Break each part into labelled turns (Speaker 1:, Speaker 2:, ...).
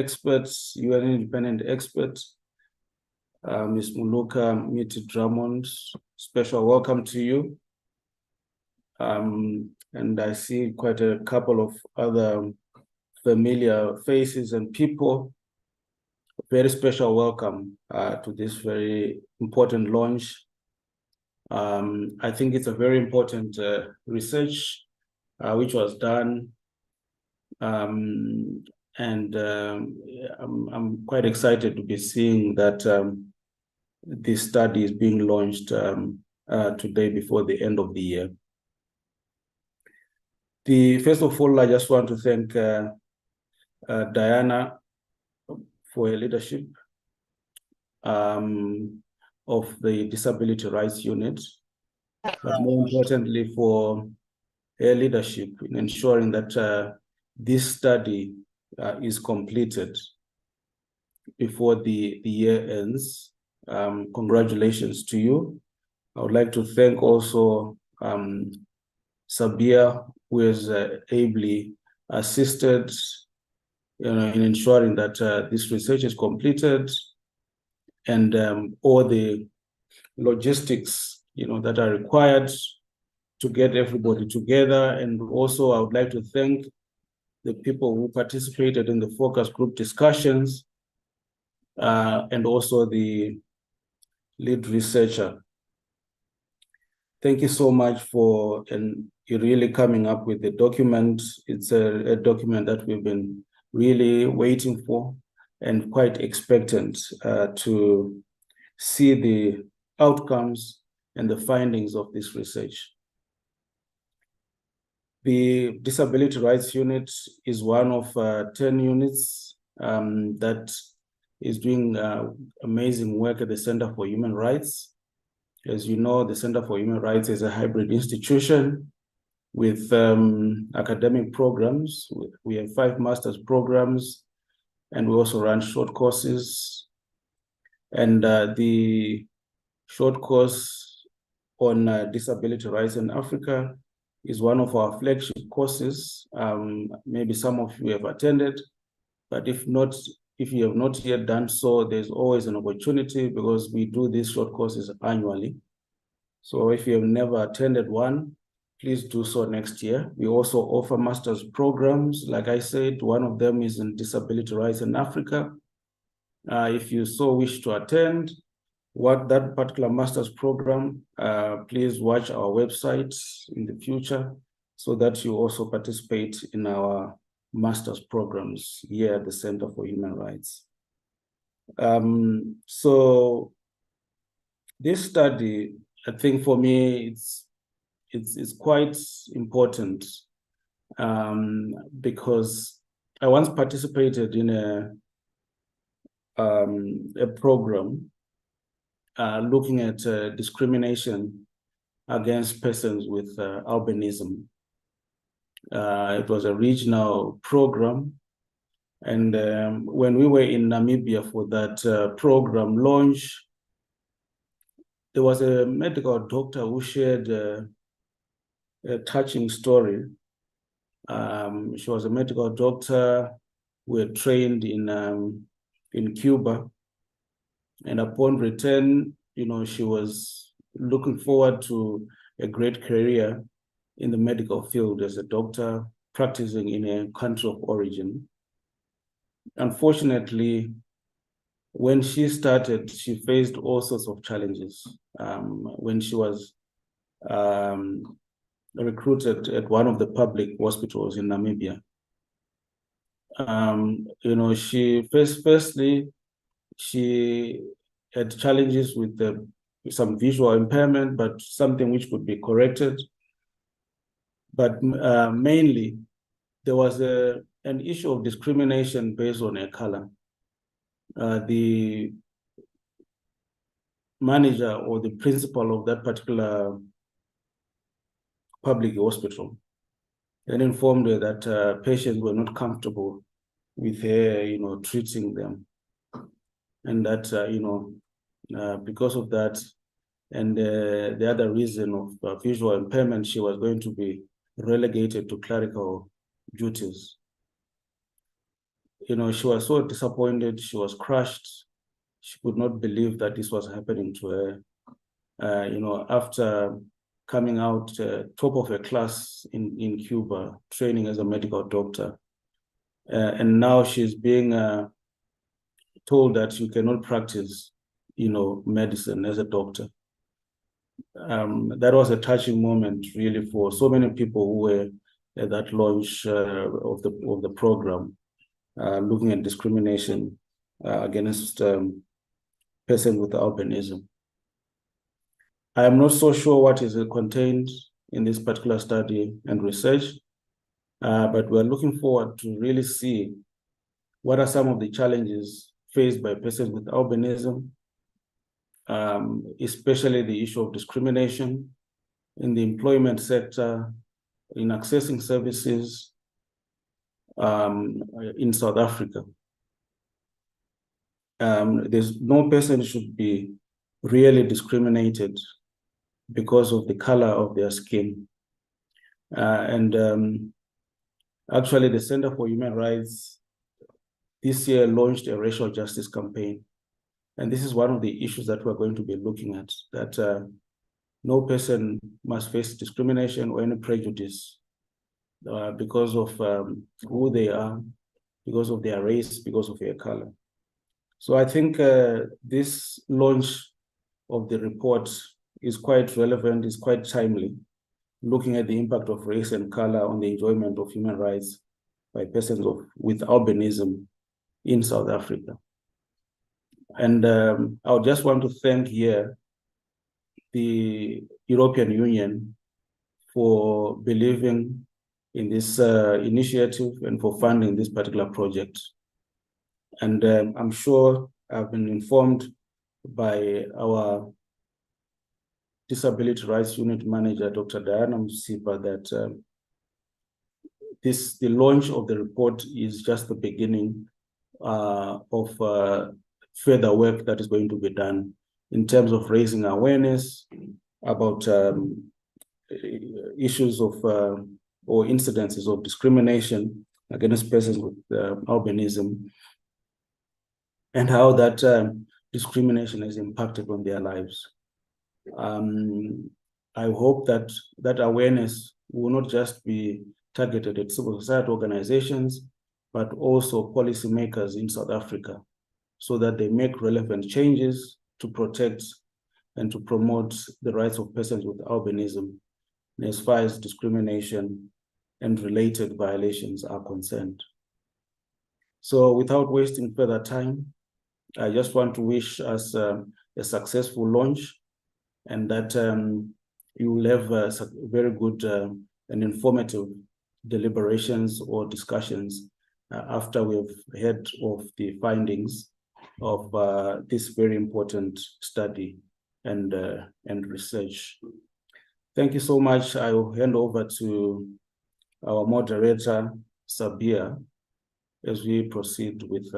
Speaker 1: experts, UN independent expert, Ms. Muluka Miti-Drummond. Special welcome to you. And I see quite a couple of other familiar faces and people. Very special welcome to this very important launch. I think it's a very important research which was done, and I'm quite excited to be seeing that this study is being launched today before the end of the year. First of all, I just want to thank Diana for her leadership of the Disability Rights Unit, but more importantly for her leadership in ensuring that this study is completed before the year ends. Congratulations to you. I would like to thank also Sabia, who has ably assisted in ensuring that this research is completed, and all the logistics that are required to get everybody together. And also I would like to thank the people who participated in the focus group discussions, and also the lead researcher. Thank you so much for you really coming up with the document. It's a document that we've been really waiting for and quite expectant to see the outcomes and the findings of this research. The Disability Rights Unit is one of 10 units that is doing amazing work at the Center for Human Rights. As you know, the Center for Human Rights is a hybrid institution with academic programs. We have 5 master's programs, and we also run short courses. And the short course on disability rights in Africa is one of our flagship courses. Maybe some of you have attended, but if you have not yet done so, there's always an opportunity because we do these short courses annually. So if you have never attended one, please do so next year. We also offer master's programs. Like I said, one of them is in disability rights in Africa. If you so wish to attend that particular master's program, please watch our website in the future so that you also participate in our master's programs here at the Center for Human Rights. So this study, I think for me, it's quite important because I once participated in a program looking at discrimination against persons with albinism. It was a regional program, and when we were in Namibia for that program launch, there was a medical doctor who shared a touching story. She was a medical doctor who had trained in Cuba, and upon return, she was looking forward to a great career in the medical field as a doctor practicing in a country of origin. Unfortunately, when she started, she faced all sorts of challenges. When she was recruited at one of the public hospitals in Namibia, she had challenges with some visual impairment, but something which could be corrected. But mainly, there was an issue of discrimination based on her color. The manager or the principal of that particular public hospital then informed her that patients were not comfortable with her, treating them. And that, because of that, and the other reason of visual impairment, she was going to be relegated to clerical duties. you know, she was so disappointed. She was crushed. She could not believe that this was happening to her. You know, after coming out top of her class in Cuba, training as a medical doctor. And now she's being told that you cannot practice, you know, medicine as a doctor. That was a touching moment, really, for so many people who were at that launch of the program, looking at discrimination against persons with albinism. I am not so sure what is contained in this particular study and research, but we're looking forward to really see what are some of the challenges faced by persons with albinism, especially the issue of discrimination in the employment sector, in accessing services in South Africa. There's no person should be really discriminated because of the color of their skin. Actually, the Center for Human Rights this year launched a racial justice campaign. And this is one of the issues that we're going to be looking at, that no person must face discrimination or any prejudice because of who they are, because of their race, because of their color. So I think this launch of the report is quite relevant, is quite timely, looking at the impact of race and color on the enjoyment of human rights by persons with albinism in South Africa. And I would just want to thank here the European Union for believing in this initiative and for funding this particular project. And I'm sure I've been informed by our Disability Rights Unit Manager, Dr. Diana Msipa, that the launch of the report is just the beginning of further work that is going to be done in terms of raising awareness about issues of or incidences of discrimination against persons with albinism, and how that discrimination has impacted on their lives. I hope that that awareness will not just be targeted at civil society organizations, but also policymakers in South Africa, so that they make relevant changes to protect and to promote the rights of persons with albinism as far as discrimination and related violations are concerned. So without wasting further time, I just want to wish us a successful launch, and that you will have very good and informative deliberations or discussions after we've heard of the findings of this very important study and research. Thank you so much. I will hand over to our moderator, Sabia, as we proceed with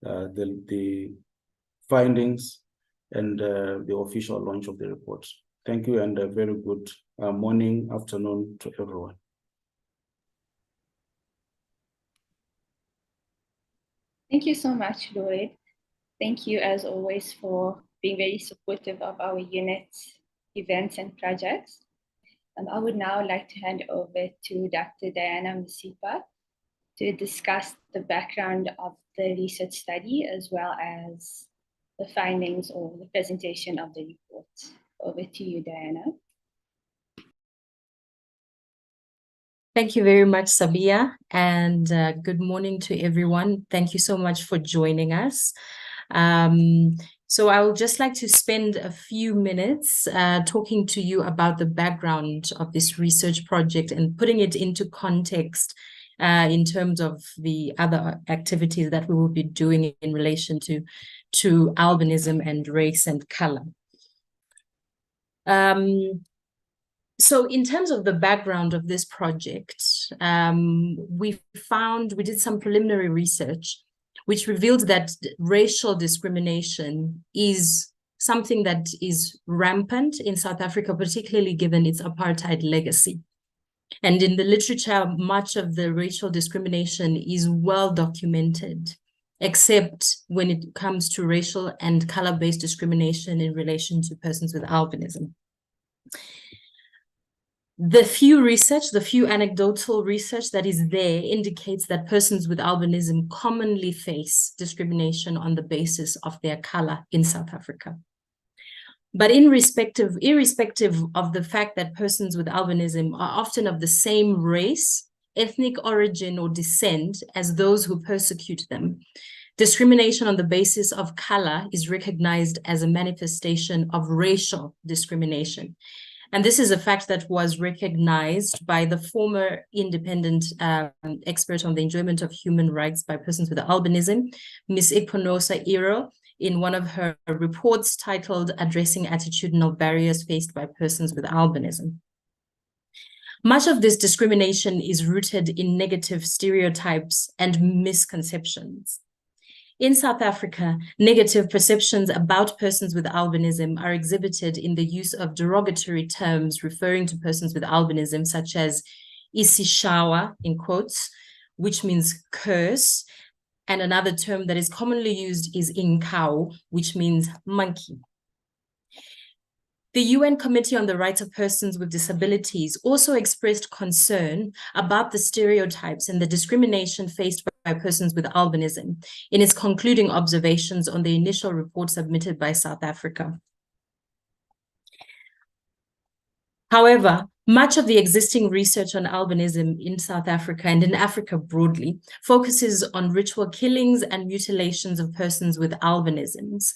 Speaker 1: the findings and the official launch of the report. Thank you, and a very good morning, afternoon to everyone.
Speaker 2: Thank you so much, Lloyd. Thank you, as always, for being very supportive of our unit's events and projects. I would now like to hand over to Dr. Diana Msipa to discuss the background of the research study, as well as the findings or the presentation of the report. Over to you, Diana.
Speaker 3: Thank you very much, Sabia, and good morning to everyone. Thank you so much for joining us. So I would just like to spend a few minutes talking to you about the background of this research project and putting it into context in terms of the other activities that we will be doing in relation to albinism and race and color. So in terms of the background of this project, we did some preliminary research which revealed that racial discrimination is something that is rampant in South Africa, particularly given its apartheid legacy. And in the literature, much of the racial discrimination is well documented, except when it comes to racial and color-based discrimination in relation to persons with albinism. The few anecdotal research that is there indicates that persons with albinism commonly face discrimination on the basis of their color in South Africa. But irrespective of the fact that persons with albinism are often of the same race, ethnic origin, or descent as those who persecute them, discrimination on the basis of color is recognized as a manifestation of racial discrimination. And this is a fact that was recognized by the former independent expert on the enjoyment of human rights by persons with albinism, Ms. Iponosa Iro, in one of her reports titled Addressing Attitudinal Barriers Faced by Persons with Albinism. Much of this discrimination is rooted in negative stereotypes and misconceptions. In South Africa, negative perceptions about persons with albinism are exhibited in the use of derogatory terms referring to persons with albinism, such as isishawa, in quotes, which means curse, and another term that is commonly used is inkau, which means monkey. The UN Committee on the Rights of Persons with Disabilities also expressed concern about the stereotypes and the discrimination faced by persons with albinism in its concluding observations on the initial report submitted by South Africa. However, much of the existing research on albinism in South Africa and in Africa broadly focuses on ritual killings and mutilations of persons with albinisms.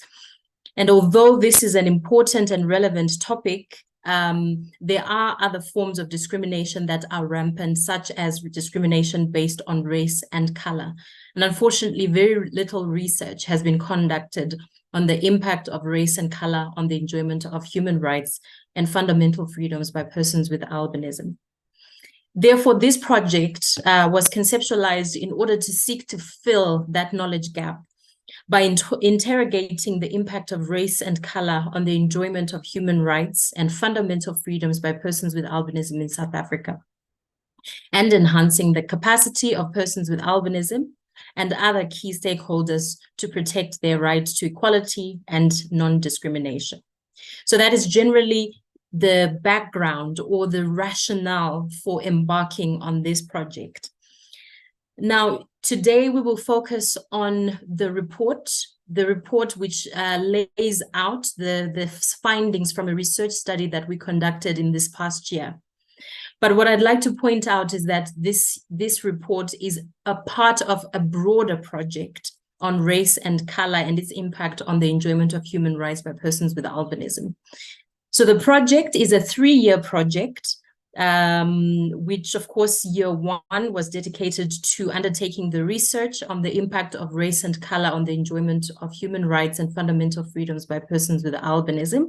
Speaker 3: And although this is an important and relevant topic, there are other forms of discrimination that are rampant, such as discrimination based on race and color. And unfortunately, very little research has been conducted on the impact of race and color on the enjoyment of human rights and fundamental freedoms by persons with albinism. Therefore, this project was conceptualized in order to seek to fill that knowledge gap by interrogating the impact of race and color on the enjoyment of human rights and fundamental freedoms by persons with albinism in South Africa, and enhancing the capacity of persons with albinism and other key stakeholders to protect their right to equality and non-discrimination. So that is generally the background or the rationale for embarking on this project. Now, today we will focus on the report which lays out the findings from a research study that we conducted in this past year. But what I'd like to point out is that this report is a part of a broader project on race and color and its impact on the enjoyment of human rights by persons with albinism. So the project is a 3-year project, which of course year 1 was dedicated to undertaking the research on the impact of race and color on the enjoyment of human rights and fundamental freedoms by persons with albinism.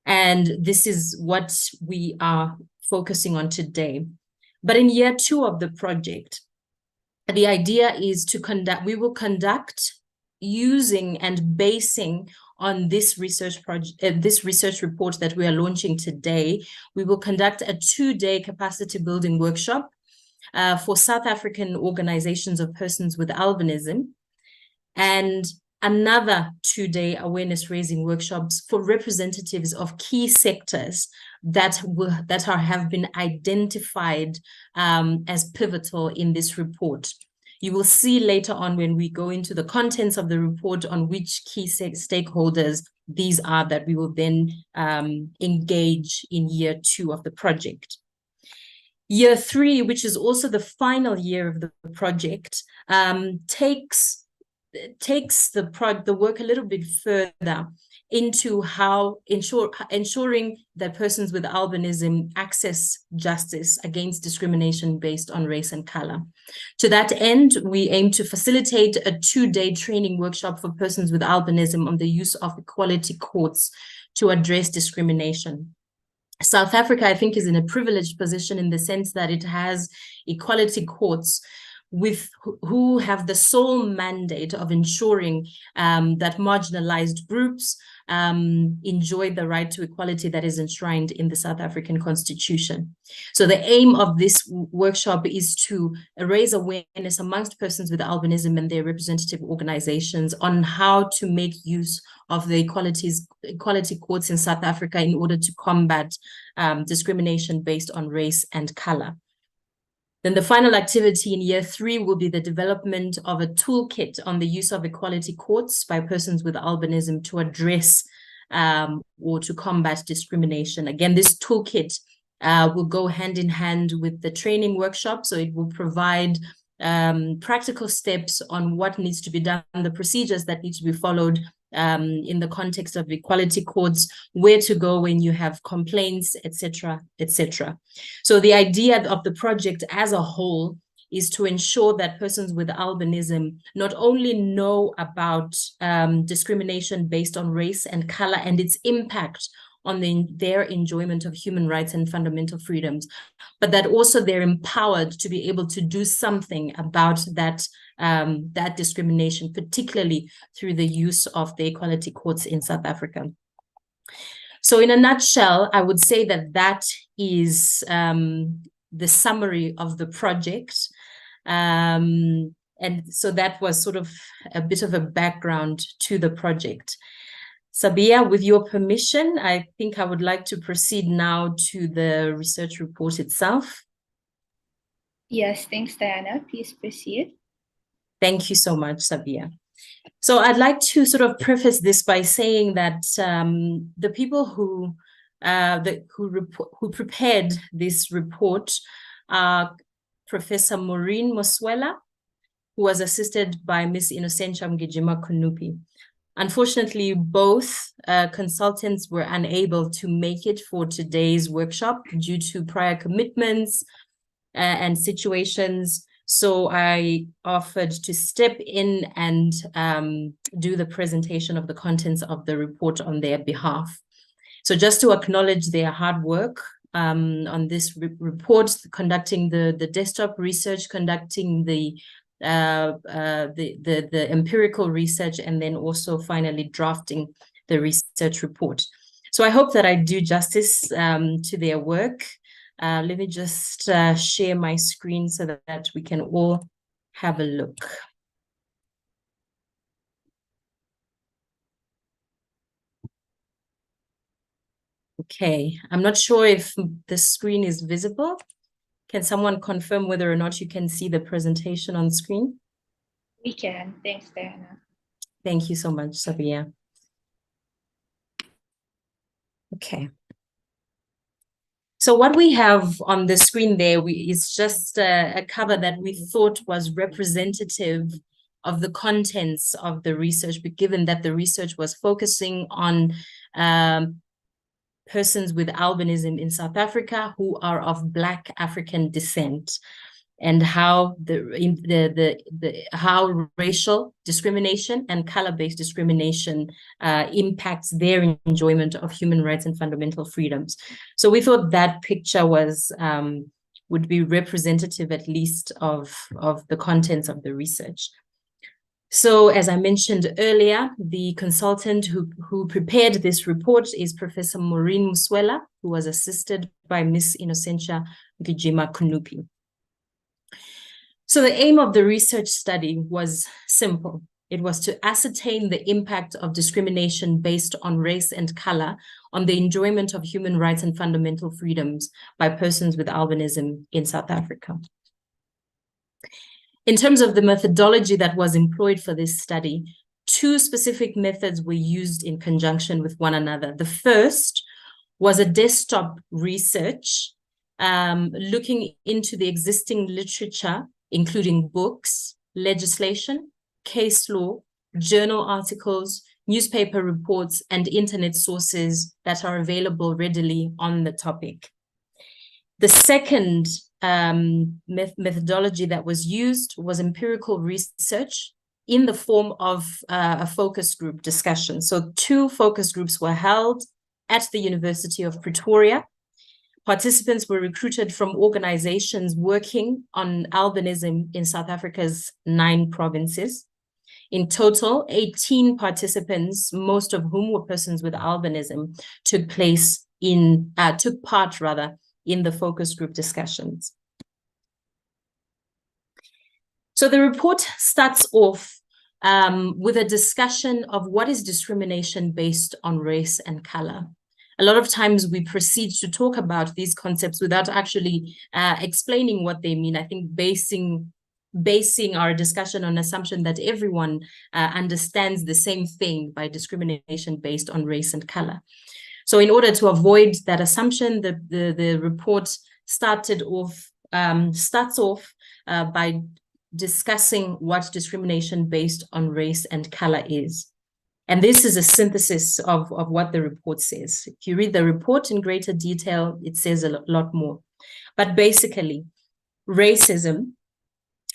Speaker 3: And this is what we are focusing on today. But in year 2 of the project, the idea is we will conduct using and basing on this research project, this research report that we are launching today. We will conduct a 2-day capacity building workshop for South African organizations of persons with albinism, and another 2-day awareness raising workshops for representatives of key sectors that have been identified as pivotal in this report. You will see later on when we go into the contents of the report on which key stakeholders these are that we will then engage in year 2 of the project. Year 3, which is also the final year of the project, takes the work a little bit further into how ensuring that persons with albinism access justice against discrimination based on race and color. To that end, we aim to facilitate a 2-day training workshop for persons with albinism on the use of equality courts to address discrimination. South Africa, I think, is in a privileged position in the sense that it has equality courts who have the sole mandate of ensuring that marginalized groups enjoy the right to equality that is enshrined in the South African Constitution. So the aim of this workshop is to raise awareness amongst persons with albinism and their representative organizations on how to make use of the equality courts in South Africa in order to combat discrimination based on race and color. Then the final activity in year 3 will be the development of a toolkit on the use of equality courts by persons with albinism to address or to combat discrimination. Again, this toolkit will go hand in hand with the training workshop. So it will provide practical steps on what needs to be done, the procedures that need to be followed in the context of equality courts, where to go when you have complaints, etc., etc. So the idea of the project as a whole is to ensure that persons with albinism not only know about discrimination based on race and color and its impact on their enjoyment of human rights and fundamental freedoms, but that also they're empowered to be able to do something about that discrimination, particularly through the use of the equality courts in South Africa. So in a nutshell, I would say that is the summary of the project. And so that was sort of a bit of a background to the project. Sabia, with your permission, I think I would like to proceed now to the research report itself.
Speaker 2: Yes, thanks, Diana. Please proceed.
Speaker 3: Thank you so much, Sabia. So I'd like to sort of preface this by saying that the people who prepared this report are Professor Maureen Muswela, who was assisted by Ms. Innocentia Mgijima-Kunupi. Unfortunately, both consultants were unable to make it for today's workshop due to prior commitments and situations. So I offered to step in and do the presentation of the contents of the report on their behalf. So just to acknowledge their hard work on this report, conducting the desktop research, conducting the empirical research, and then also finally drafting the research report. So I hope that I do justice to their work. Let me just share my screen so that we can all have a look. Okay, I'm not sure if the screen is visible. Can someone confirm whether or not you can see the presentation on screen?
Speaker 2: We can. Thanks, Diana.
Speaker 3: Thank you so much, Sabia. Okay. So what we have on the screen there is just a cover that we thought was representative of the contents of the research, but given that the research was focusing on persons with albinism in South Africa who are of Black African descent, and how how racial discrimination and color-based discrimination impacts their enjoyment of human rights and fundamental freedoms. So we thought that picture was would be representative, at least, of the contents of the research. So, as I mentioned earlier, the consultant who prepared this report is Professor Maureen Muswela, who was assisted by Ms. Innocentia Mgijima-Kunupi. So the aim of the research study was simple. It was to ascertain the impact of discrimination based on race and color on the enjoyment of human rights and fundamental freedoms by persons with albinism in South Africa. In terms of the methodology that was employed for this study, 2 specific methods were used in conjunction with one another. The first was a desktop research looking into the existing literature, including books, legislation, case law, journal articles, newspaper reports, and internet sources that are available readily on the topic. The second methodology that was used was empirical research in the form of a focus group discussion. So 2 focus groups were held at the University of Pretoria, Participants were recruited from organizations working on albinism in South Africa's 9 provinces. In total, 18 participants, most of whom were persons with albinism, took part in the focus group discussions. So the report starts off with a discussion of what is discrimination based on race and color. A lot of times we proceed to talk about these concepts without actually explaining what they mean. I think basing our discussion on assumption that everyone understands the same thing by discrimination based on race and color. So in order to avoid that assumption, the report starts off by discussing what discrimination based on race and color is. And this is a synthesis of what the report says. If you read the report in greater detail, it says a lot more. But basically, racism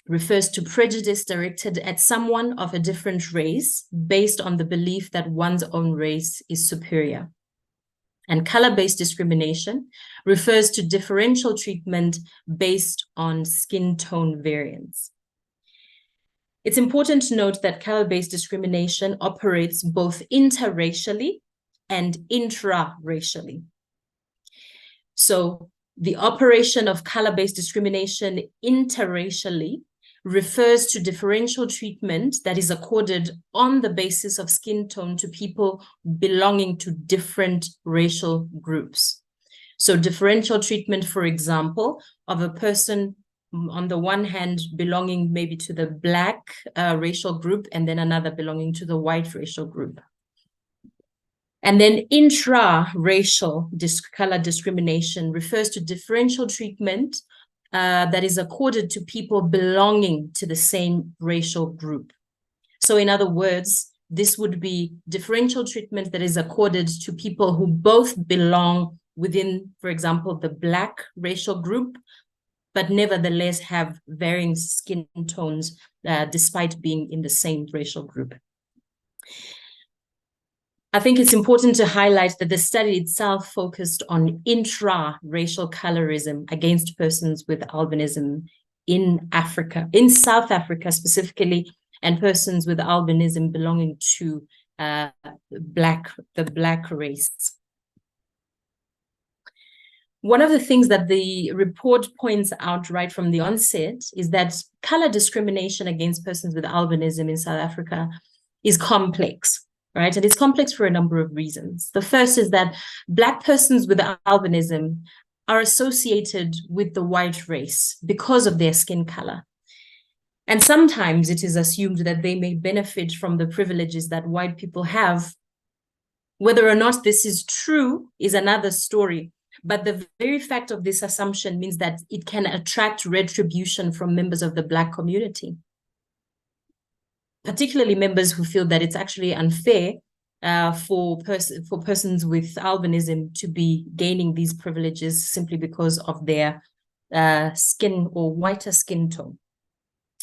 Speaker 3: refers to prejudice directed at someone of a different race based on the belief that one's own race is superior. And color-based discrimination refers to differential treatment based on skin tone variance. It's important to note that color-based discrimination operates both interracially and intraracially. So the operation of color-based discrimination interracially refers to differential treatment that is accorded on the basis of skin tone to people belonging to different racial groups. So differential treatment, for example, of a person on the one hand belonging maybe to the Black racial group and then another belonging to the white racial group. And then intra-racial color discrimination refers to differential treatment that is accorded to people belonging to the same racial group. So in other words, this would be differential treatment that is accorded to people who both belong within, for example, the Black racial group, but nevertheless have varying skin tones despite being in the same racial group. I think it's important to highlight that the study itself focused on intra-racial colorism against persons with albinism in Africa, in South Africa specifically, and persons with albinism belonging to the Black race. One of the things that the report points out right from the onset is that color discrimination against persons with albinism in South Africa is complex, right? And it's complex for a number of reasons. The first is that Black persons with albinism are associated with the white race because of their skin color. And sometimes it is assumed that they may benefit from the privileges that white people have. Whether or not this is true is another story. But the very fact of this assumption means that it can attract retribution from members of the Black community, particularly members who feel that it's actually unfair for persons with albinism to be gaining these privileges simply because of their skin or whiter skin tone.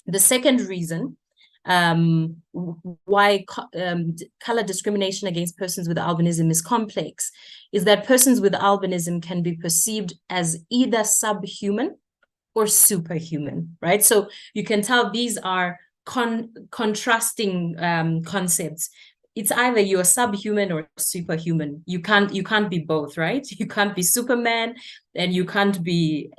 Speaker 3: The second reason why color discrimination against persons with albinism is complex is that persons with albinism can be perceived as either subhuman or superhuman, right? So you can tell these are contrasting concepts. It's either you're subhuman or superhuman. You can't be both, right? You can't be Superman and you can't be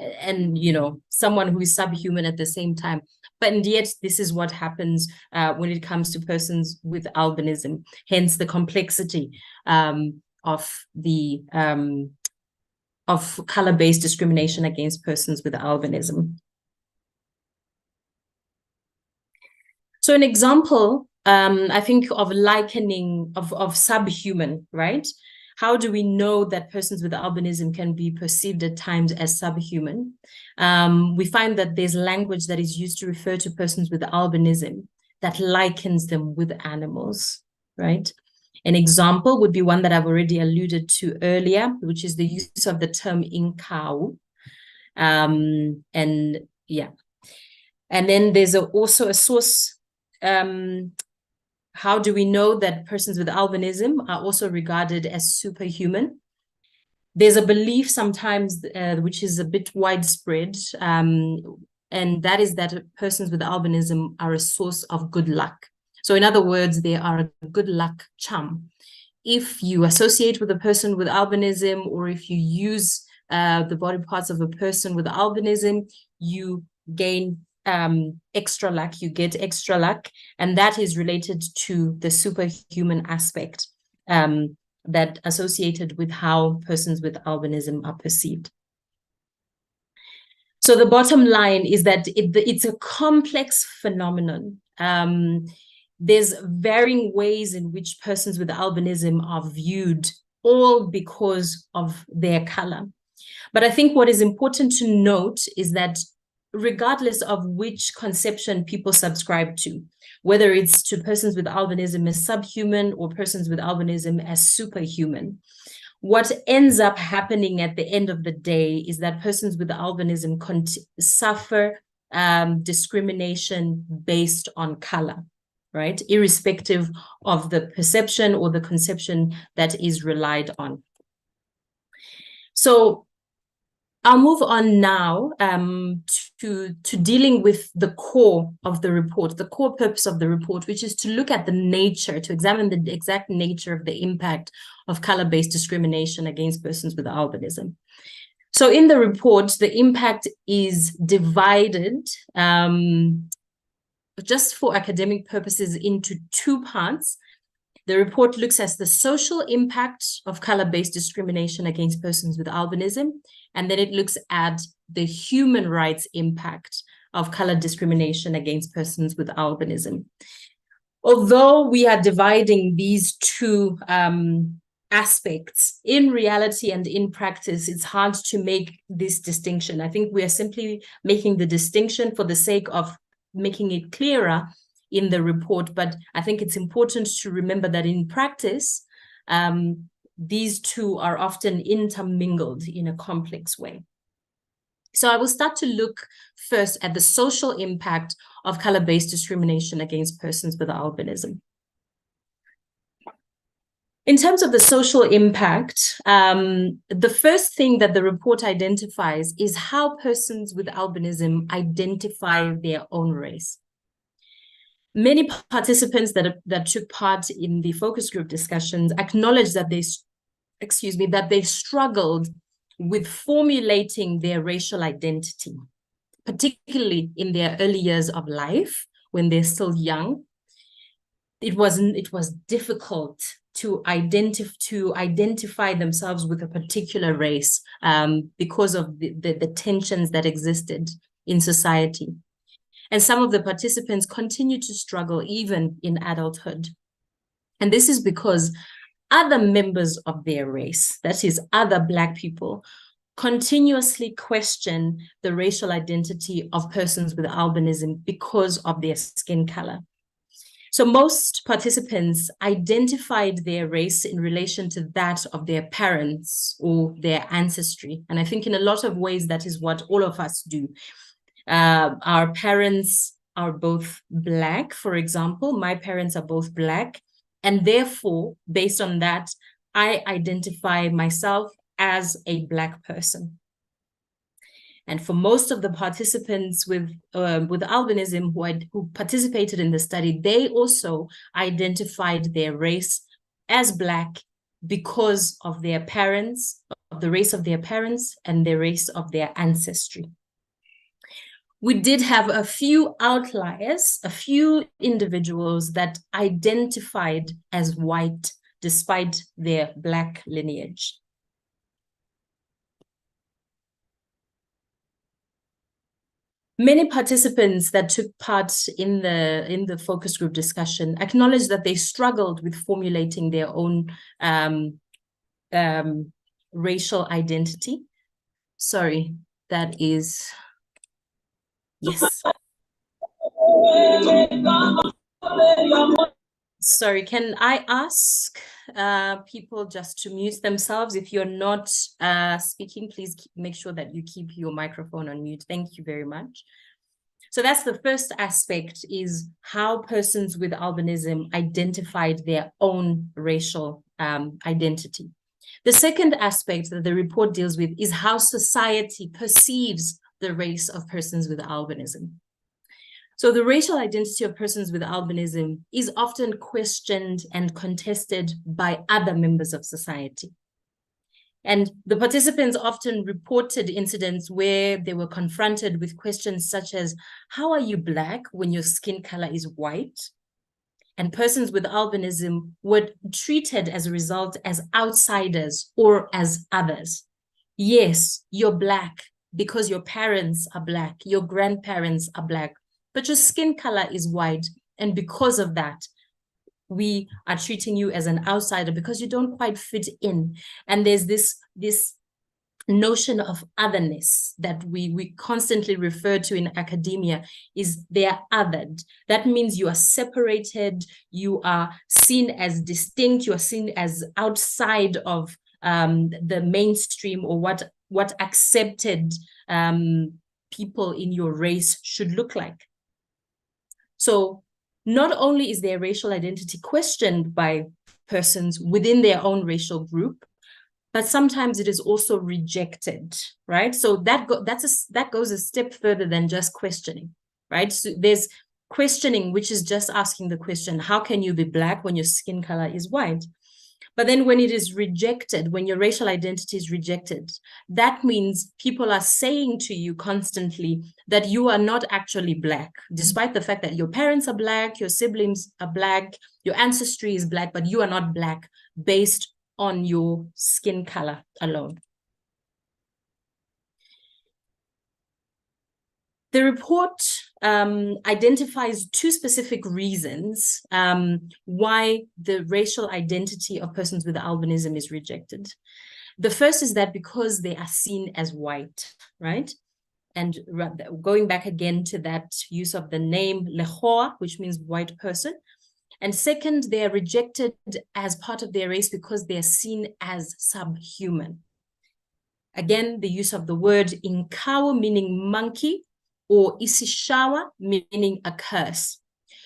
Speaker 3: someone who is subhuman at the same time. But yet this is what happens when it comes to persons with albinism, hence the complexity of color-based discrimination against persons with albinism. So an example, I think, of likening of subhuman, right? How do we know that persons with albinism can be perceived at times as subhuman? We find that there's language that is used to refer to persons with albinism that likens them with animals, right? An example would be one that I've already alluded to earlier, which is the use of the term inkau. And then there's also a source. How do we know that persons with albinism are also regarded as superhuman? There's a belief sometimes, which is a bit widespread, and that is that persons with albinism are a source of good luck. So in other words, they are a good luck charm. If you associate with a person with albinism, or if you use the body parts of a person with albinism, you gain extra luck, you get extra luck, and that is related to the superhuman aspect that associated with how persons with albinism are perceived. So the bottom line is that it's a complex phenomenon. There's varying ways in which persons with albinism are viewed, all because of their color. But I think what is important to note is that regardless of which conception people subscribe to, whether it's to persons with albinism as subhuman or persons with albinism as superhuman, what ends up happening at the end of the day is that persons with albinism suffer discrimination based on color, right? Irrespective of the perception or the conception that is relied on. So I'll move on now to dealing with the core of the report, the core purpose of the report, which is to look at the nature, to examine the exact nature of the impact of color-based discrimination against persons with albinism. So in the report, the impact is divided just for academic purposes into two parts. The report looks at the social impact of color-based discrimination against persons with albinism, and then it looks at the human rights impact of color discrimination against persons with albinism. Although we are dividing these two aspects, in reality and in practice, it's hard to make this distinction. I think we are simply making the distinction for the sake of making it clearer in the report, but I think it's important to remember that in practice, these two are often intermingled in a complex way. So I will start to look first at the social impact of color-based discrimination against persons with albinism. In terms of the social impact, the first thing that the report identifies is how persons with albinism identify their own race. Many participants that took part in the focus group discussions acknowledged that they struggled with formulating their racial identity, particularly in their early years of life when they're still young. It was difficult to identify themselves with a particular race because of the tensions that existed in society. And some of the participants continue to struggle even in adulthood. And this is because other members of their race, that is, other Black people, continuously question the racial identity of persons with albinism because of their skin color. So most participants identified their race in relation to that of their parents or their ancestry. And I think in a lot of ways, that is what all of us do. Our parents are both Black, for example. My parents are both Black. And therefore, based on that, I identify myself as a Black person. And for most of the participants with albinism who participated in the study, they also identified their race as Black because of their parents, of the race of their parents and the race of their ancestry. We did have a few outliers, a few individuals that identified as white despite their Black lineage. Many participants that took part in the focus group discussion acknowledged that they struggled with formulating their own racial identity. Sorry, that is... Yes. Sorry, can I ask people just to mute themselves? If you're not speaking, please make sure that you keep your microphone on mute. Thank you very much. So that's the first aspect, is how persons with albinism identified their own racial identity. The second aspect that the report deals with is how society perceives the race of persons with albinism. So the racial identity of persons with albinism is often questioned and contested by other members of society. And the participants often reported incidents where they were confronted with questions such as, how are you Black when your skin color is white? And persons with albinism were treated as a result as outsiders or as others. Yes, you're Black because your parents are Black, your grandparents are Black, but your skin color is white. And because of that, we are treating you as an outsider because you don't quite fit in. And there's this notion of otherness that we constantly refer to in academia, is they are othered. That means you are separated, you are seen as distinct, you are seen as outside of the mainstream, or what accepted people in your race should look like. So not only is their racial identity questioned by persons within their own racial group, but sometimes it is also rejected, right? So that goes a step further than just questioning, right? So there's questioning, which is just asking the question, how can you be Black when your skin color is white? But then when it is rejected, when your racial identity is rejected, that means people are saying to you constantly that you are not actually Black, despite the fact that your parents are Black, your siblings are Black, your ancestry is Black, but you are not Black based on your skin color alone. The report identifies two specific reasons why the racial identity of persons with albinism is rejected. The first is that because they are seen as white, right? And going back again to that use of the name Lekgowa, which means white person. And second, they are rejected as part of their race because they are seen as subhuman. Again, the use of the word Inkawo, meaning monkey, or Isishawa, meaning a curse.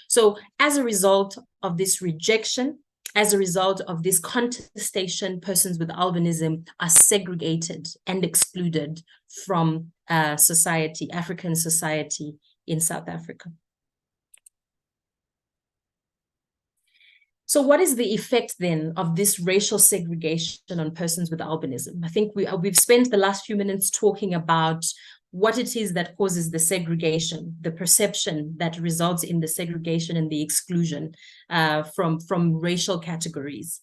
Speaker 3: So as a result of this rejection, as a result of this contestation, persons with albinism are segregated and excluded from society, African society in South Africa. So what is the effect then of this racial segregation on persons with albinism? I think we've spent the last few minutes talking about what it is that causes the segregation, the perception that results in the segregation and the exclusion from racial categories.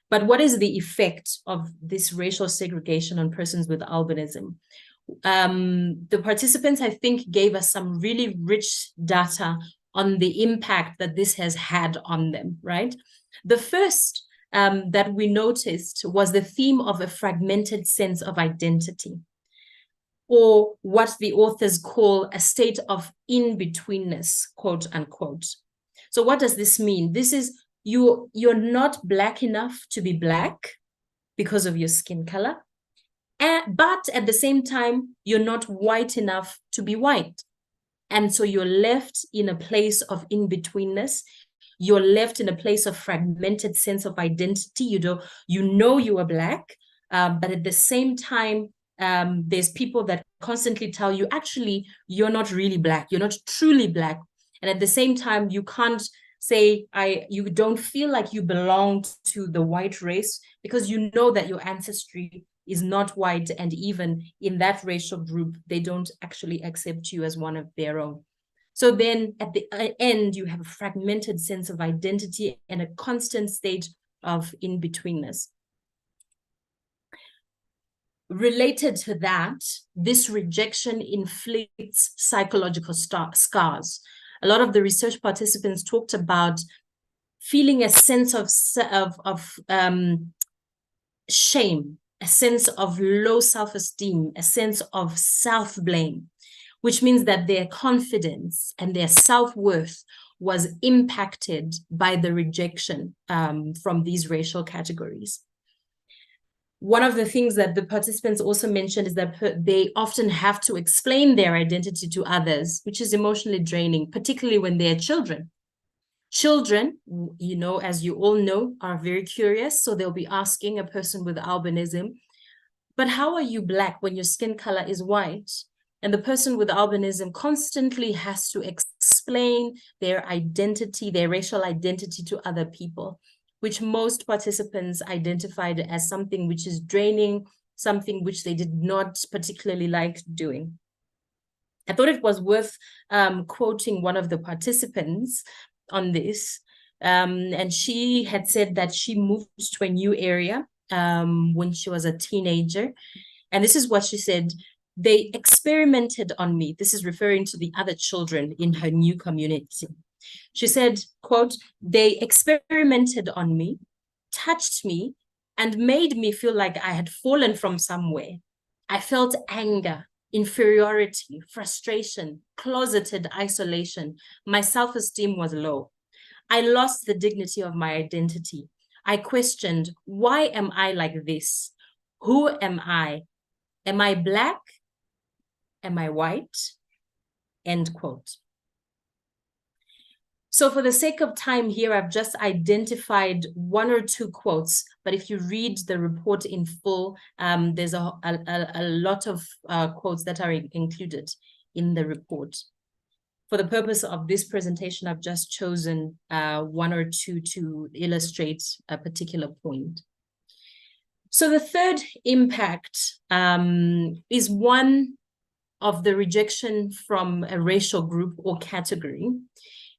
Speaker 3: But what is the effect of this racial segregation on persons with albinism? The participants, I think, gave us some really rich data on the impact that this has had on them, right? The first that we noticed was the theme of a fragmented sense of identity, or what the authors call a state of in-betweenness, quote unquote. So what does this mean? This is you're not Black enough to be Black because of your skin color, but at the same time, you're not white enough to be white. And so you're left in a place of in-betweenness. You're left in a place of fragmented sense of identity. You know you are Black, but at the same time, there's people that constantly tell you, actually, you're not really Black. You're not truly Black. And at the same time, you can't say, you don't feel like you belong to the white race because you know that your ancestry is not white. And even in that racial group, they don't actually accept you as one of their own. So then at the end, you have a fragmented sense of identity and a constant state of in-betweenness. Related to that, this rejection inflicts psychological scars. A lot of the research participants talked about feeling a sense of shame, a sense of low self-esteem, a sense of self-blame, which means that their confidence and their self-worth was impacted by the rejection from these racial categories. One of the things that the participants also mentioned is that they often have to explain their identity to others, which is emotionally draining, particularly when they're children. Children, you know, as you all know, are very curious. So they'll be asking a person with albinism, but how are you Black when your skin color is white? And the person with albinism constantly has to explain their identity, their racial identity to other people, which most participants identified as something which is draining, something which they did not particularly like doing. I thought it was worth quoting one of the participants on this. And she had said that she moved to a new area when she was a teenager. And this is what she said: they experimented on me. This is referring to the other children in her new community. She said, quote, they experimented on me, touched me, and made me feel like I had fallen from somewhere. I felt anger, inferiority, frustration, closeted isolation. My self-esteem was low. I lost the dignity of my identity. I questioned, why am I like this? Who am I? Am I Black? Am I white? End quote. So for the sake of time here, I've just identified one or two quotes, but if you read the report in full, there's a lot of quotes that are included in the report. For the purpose of this presentation, I've just chosen one or two to illustrate a particular point. So the third impact is one of the rejection from a racial group or category,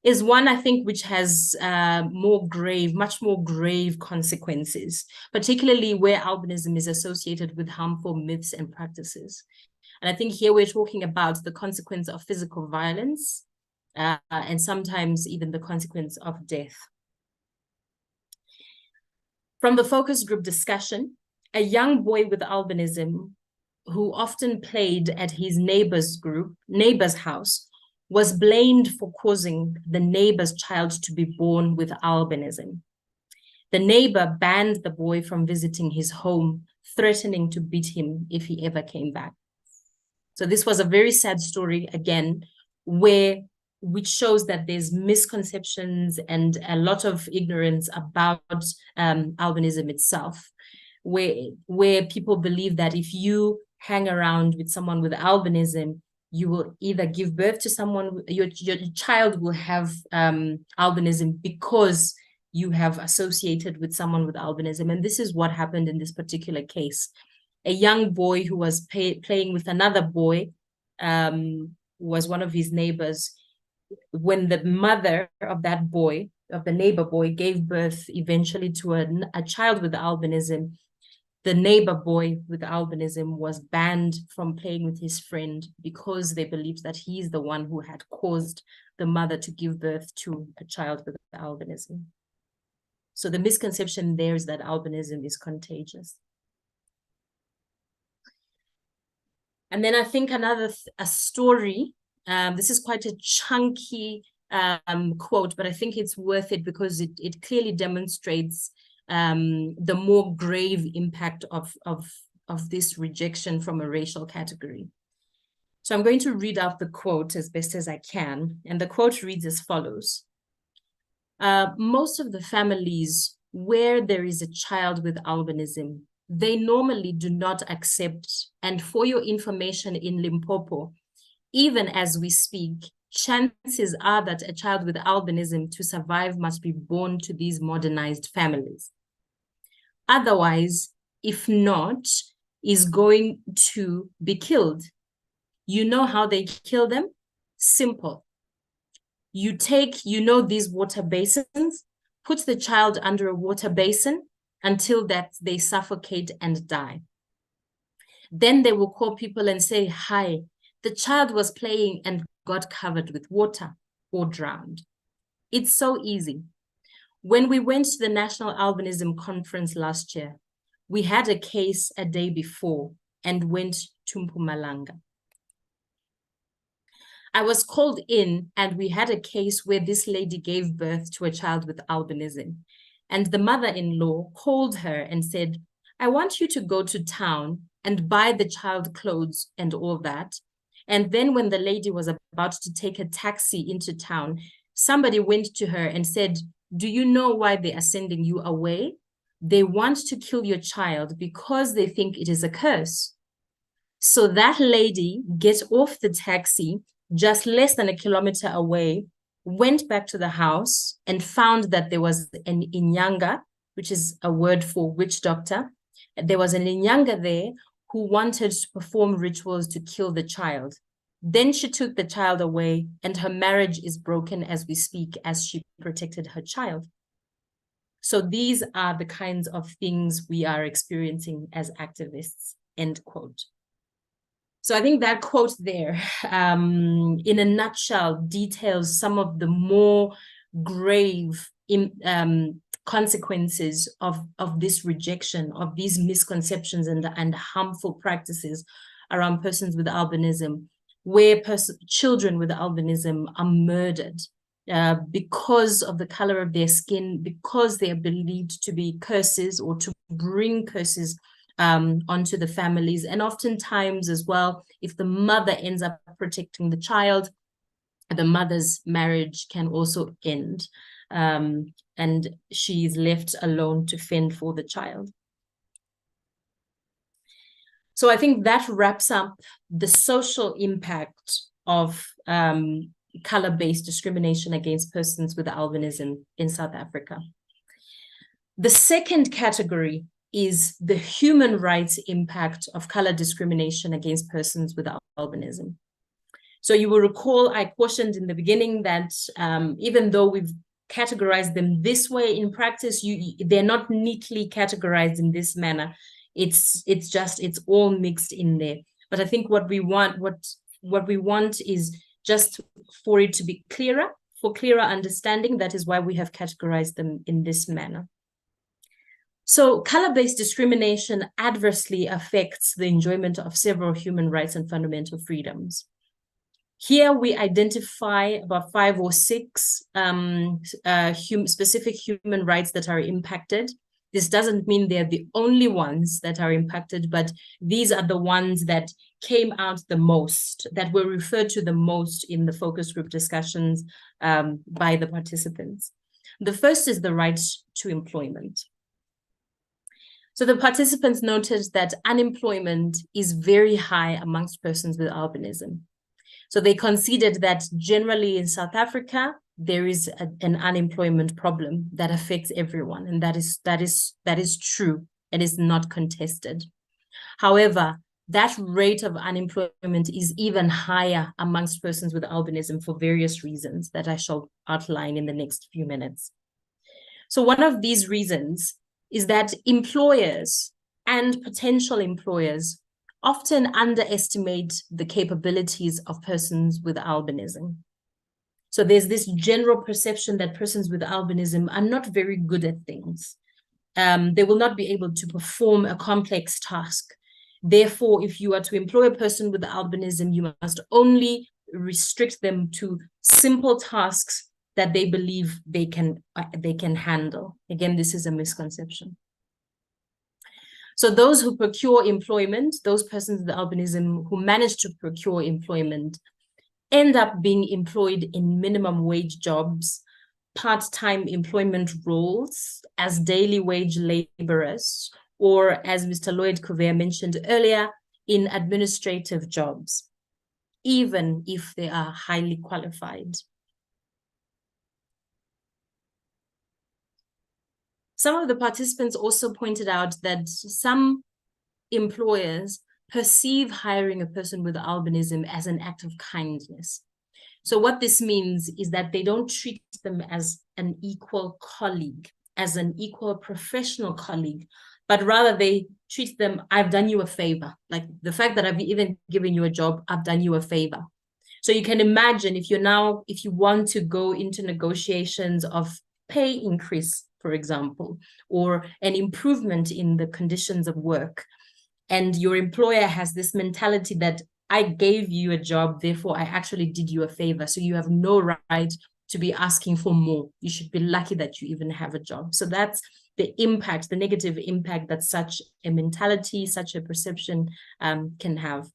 Speaker 3: is one, I think, which has much more grave consequences, particularly where albinism is associated with harmful myths and practices. And I think here we're talking about the consequence of physical violence and sometimes even the consequence of death. From the focus group discussion, a young boy with albinism who often played at his neighbor's house was blamed for causing the neighbor's child to be born with albinism. The neighbor banned the boy from visiting his home, threatening to beat him if he ever came back. So this was a very sad story, again, which shows that there's misconceptions and a lot of ignorance about albinism itself, where people believe that if you hang around with someone with albinism, you will either give birth to someone, your child will have albinism because you have associated with someone with albinism. And this is what happened in this particular case. A young boy who was playing with another boy, was one of his neighbors. When the mother of that boy, of the neighbor boy, gave birth eventually to a child with albinism, the neighbor boy with albinism was banned from playing with his friend because they believed that he's the one who had caused the mother to give birth to a child with albinism. So the misconception there is that albinism is contagious. And then I think a story, this is quite a chunky quote, but I think it's worth it because it clearly demonstrates the more grave impact of this rejection from a racial category. So I'm going to read out the quote as best as I can. And the quote reads as follows. Most of the families where there is a child with albinism, they normally do not accept. And for your information, in Limpopo, even as we speak, chances are that a child with albinism to survive must be born to these modernized families. Otherwise, if not, is going to be killed. You know how they kill them? Simple. You take, these water basins, put the child under a water basin until that they suffocate and die. Then they will call people and say, hi, the child was playing and got covered with water or drowned. It's so easy. When we went to the National Albinism Conference last year, we had a case a day before and went to Mpumalanga. I was called in and we had a case where this lady gave birth to a child with albinism. And the mother-in-law called her and said, I want you to go to town and buy the child clothes and all that. And then when the lady was about to take a taxi into town, somebody went to her and said, do you know why they are sending you away? They want to kill your child because they think it is a curse. So that lady gets off the taxi just less than a kilometer away, went back to the house and found that there was an Inyanga, which is a word for witch doctor. There was an Inyanga there who wanted to perform rituals to kill the child. Then she took the child away, and her marriage is broken as we speak, as she protected her child. So these are the kinds of things we are experiencing as activists, end quote. So I think that quote there, in a nutshell, details some of the more grave consequences of this rejection, of these misconceptions and harmful practices around persons with albinism, where children with albinism are murdered because of the color of their skin, because they are believed to be curses or to bring curses onto the families. And oftentimes as well, if the mother ends up protecting the child, the mother's marriage can also end, and she is left alone to fend for the child. So I think that wraps up the social impact of color-based discrimination against persons with albinism in South Africa. The second category is the human rights impact of color discrimination against persons with albinism. So you will recall I cautioned in the beginning that even though we've categorized them this way in practice, they're not neatly categorized in this manner. It's all mixed in there. But I think what we want is just for it to be clearer, for clearer understanding. That is why we have categorized them in this manner. So color-based discrimination adversely affects the enjoyment of several human rights and fundamental freedoms. Here we identify about 5 or 6 specific human rights that are impacted. This doesn't mean they're the only ones that are impacted, but these are the ones that came out the most, that were referred to the most in the focus group discussions by the participants. The first is the right to employment. So the participants noted that unemployment is very high amongst persons with albinism. So they considered that generally in South Africa, there is an unemployment problem that affects everyone, and that is true and is not contested. However, that rate of unemployment is even higher amongst persons with albinism for various reasons that I shall outline in the next few minutes. So one of these reasons is that employers and potential employers often underestimate the capabilities of persons with albinism. So there's this general perception that persons with albinism are not very good at things. They will not be able to perform a complex task. Therefore, if you are to employ a person with albinism, you must only restrict them to simple tasks that they believe they can handle. Again, this is a misconception. So those who procure employment, those persons with albinism who manage to procure employment, end up being employed in minimum wage jobs, part-time employment roles as daily wage laborers, or as Mr. Lloyd Cuvea mentioned earlier, in administrative jobs, even if they are highly qualified. Some of the participants also pointed out that some employers perceive hiring a person with albinism as an act of kindness. So what this means is that they don't treat them as an equal colleague, as an equal professional colleague, but rather they treat them, I've done you a favor. Like the fact that I've even given you a job, I've done you a favor. So you can imagine if you want to go into negotiations of pay increase, for example, or an improvement in the conditions of work, and your employer has this mentality that I gave you a job, therefore I actually did you a favor. So you have no right to be asking for more. You should be lucky that you even have a job. So that's the impact, the negative impact that such a mentality, such a perception can have.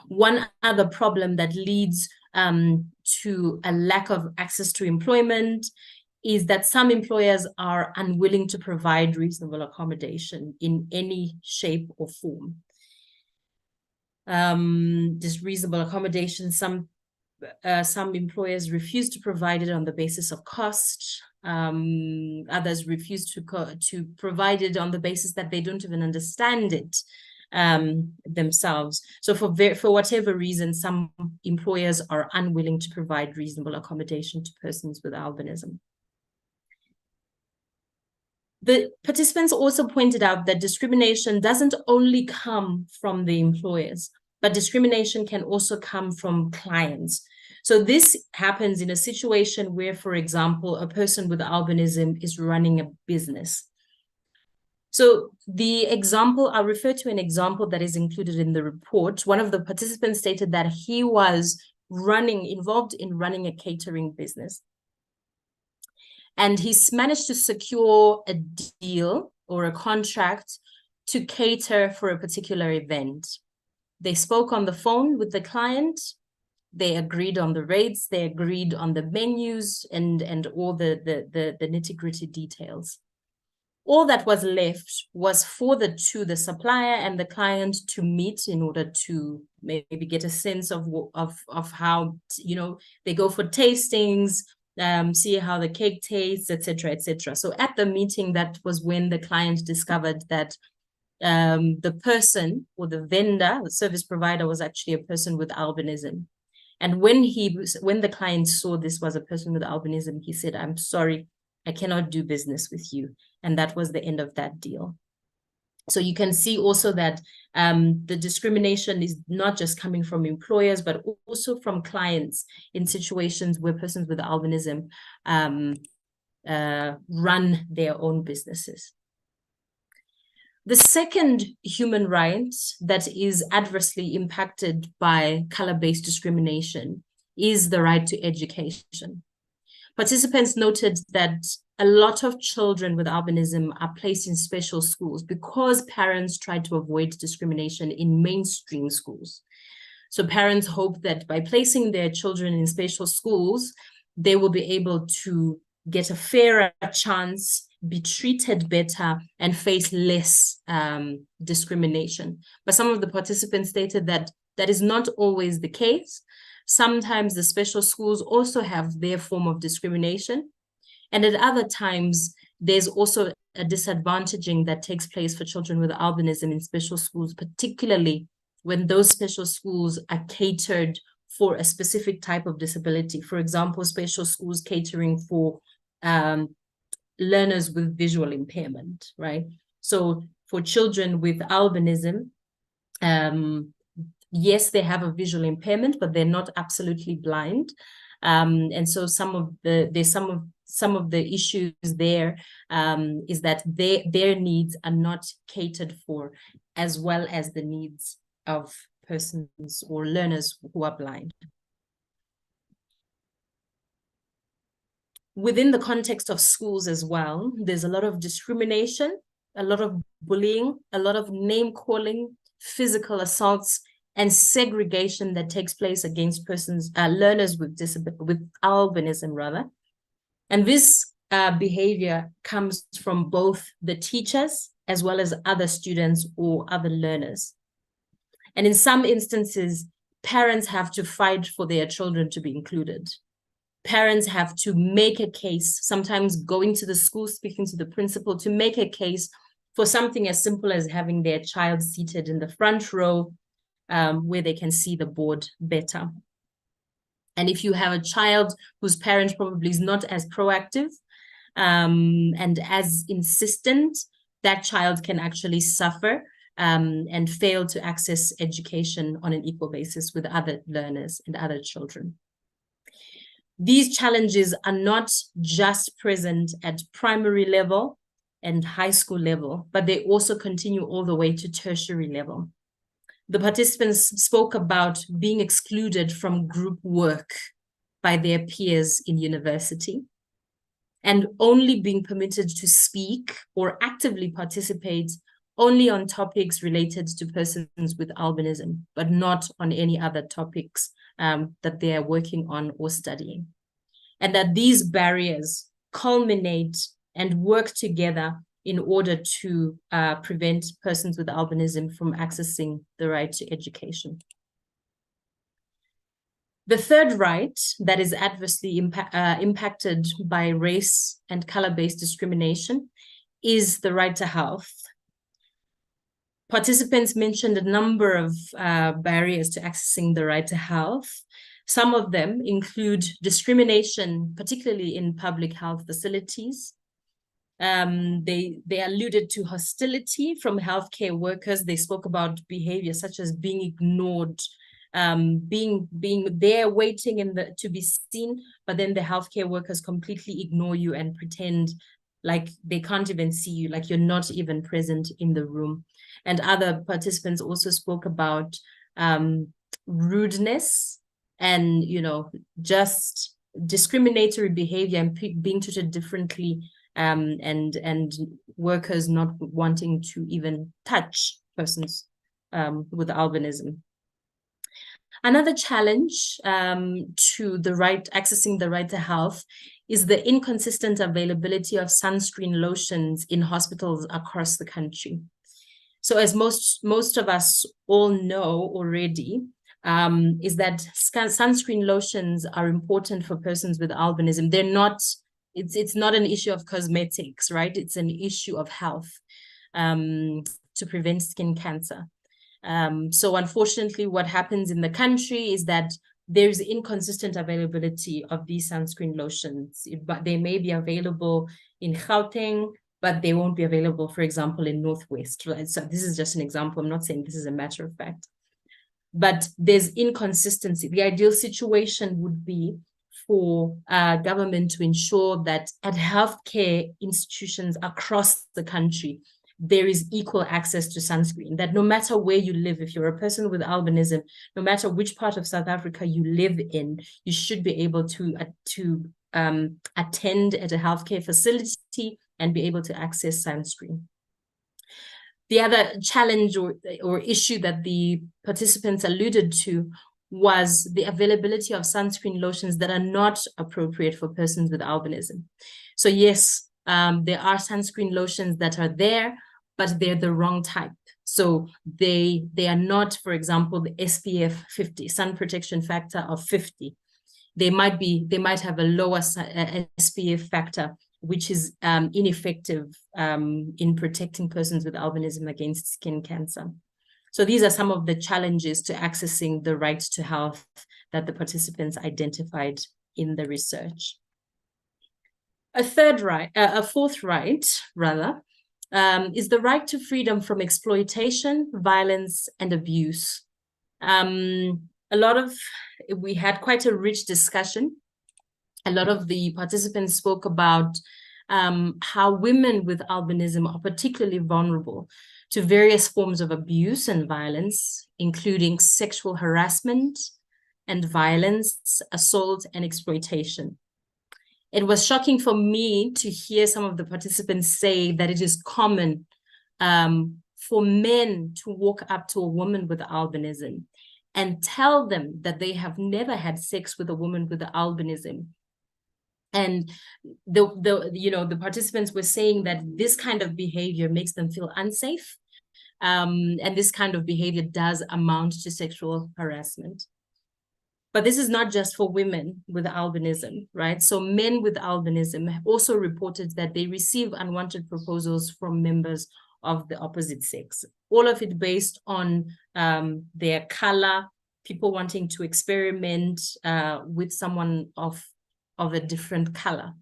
Speaker 3: One other problem that leads to a lack of access to employment is that some employers are unwilling to provide reasonable accommodation in any shape or form. This reasonable accommodation, some employers refuse to provide it on the basis of cost. Others refuse to provide it on the basis that they don't even understand it themselves. So for whatever reason, some employers are unwilling to provide reasonable accommodation to persons with albinism. The participants also pointed out that discrimination doesn't only come from the employers, but discrimination can also come from clients. So this happens in a situation where, for example, a person with albinism is running a business. So the example, I'll refer to an example that is included in the report. One of the participants stated that he was involved in running a catering business. And he's managed to secure a deal or a contract to cater for a particular event. They spoke on the phone with the client. They agreed on the rates. They agreed on the menus and all the nitty-gritty details. All that was left was for the supplier and the client to meet in order to maybe get a sense of how, they go for tastings, see how the cake tastes, etc., etc. So at the meeting, that was when the client discovered that the person or the vendor, the service provider, was actually a person with albinism. And when the client saw this was a person with albinism, he said, "I'm sorry, I cannot do business with you." And that was the end of that deal. So you can see also that the discrimination is not just coming from employers, but also from clients in situations where persons with albinism run their own businesses. The second human right that is adversely impacted by color-based discrimination is the right to education. Participants noted that a lot of children with albinism are placed in special schools because parents try to avoid discrimination in mainstream schools. So parents hope that by placing their children in special schools, they will be able to get a fairer chance, be treated better, and face less discrimination. But some of the participants stated that that is not always the case. Sometimes the special schools also have their form of discrimination. And at other times, there's also a disadvantaging that takes place for children with albinism in special schools, particularly when those special schools are catered for a specific type of disability. For example, special schools catering for learners with visual impairment, right? So for children with albinism, yes, they have a visual impairment, but they're not absolutely blind. And so some of the issues there is that their needs are not catered for as well as the needs of persons or learners who are blind. Within the context of schools as well, there's a lot of discrimination, a lot of bullying, a lot of name calling, physical assaults, and segregation that takes place against learners with albinism rather. And this behavior comes from both the teachers as well as other students or other learners. And in some instances, parents have to fight for their children to be included. Parents have to make a case, sometimes going to the school, speaking to the principal, to make a case for something as simple as having their child seated in the front row where they can see the board better. And if you have a child whose parent probably is not as proactive and as insistent, that child can actually suffer and fail to access education on an equal basis with other learners and other children. These challenges are not just present at primary level and high school level, but they also continue all the way to tertiary level. The participants spoke about being excluded from group work by their peers in university and only being permitted to speak or actively participate only on topics related to persons with albinism, but not on any other topics that they are working on or studying. And that these barriers culminate and work together in order to prevent persons with albinism from accessing the right to education. The third right that is adversely impacted by race and color-based discrimination is the right to health. Participants mentioned a number of barriers to accessing the right to health. Some of them include discrimination, particularly in public health facilities. They alluded to hostility from healthcare workers. They spoke about behavior such as being ignored, being there waiting to be seen, but then the healthcare workers completely ignore you and pretend like they can't even see you, like you're not even present in the room. And other participants also spoke about rudeness and, just discriminatory behavior and being treated differently, and workers not wanting to even touch persons with albinism. Another challenge to accessing the right to health is the inconsistent availability of sunscreen lotions in hospitals across the country. So as most of us all know already, is that sunscreen lotions are important for persons with albinism. They're not, it's not an issue of cosmetics, right? It's an issue of health to prevent skin cancer. So unfortunately, what happens in the country is that there's inconsistent availability of these sunscreen lotions, but they may be available in Gauteng, but they won't be available, for example, in Northwest. Right? So this is just an example. I'm not saying this is a matter of fact, but there's inconsistency. The ideal situation would be for government to ensure that at healthcare institutions across the country, there is equal access to sunscreen, that no matter where you live, if you're a person with albinism, no matter which part of South Africa you live in, you should be able to attend at a healthcare facility and be able to access sunscreen. The other challenge or issue that the participants alluded to was the availability of sunscreen lotions that are not appropriate for persons with albinism. So yes, there are sunscreen lotions that are there, but they're the wrong type. So they are not, for example, the SPF 50, sun protection factor of 50. They might have a lower SPF factor, which is ineffective in protecting persons with albinism against skin cancer. So these are some of the challenges to accessing the right to health that the participants identified in the research. A fourth right, is the right to freedom from exploitation, violence, and abuse. We had quite a rich discussion. A lot of the participants spoke about how women with albinism are particularly vulnerable to various forms of abuse and violence, including sexual harassment and violence, assault, and exploitation. It was shocking for me to hear some of the participants say that it is common for men to walk up to a woman with albinism and tell them that they have never had sex with a woman with albinism. And the participants were saying that this kind of behavior makes them feel unsafe. And this kind of behavior does amount to sexual harassment. But this is not just for women with albinism, right? So men with albinism have also reported that they receive unwanted proposals from members of the opposite sex. All of it based on their color, people wanting to experiment with someone of a different color.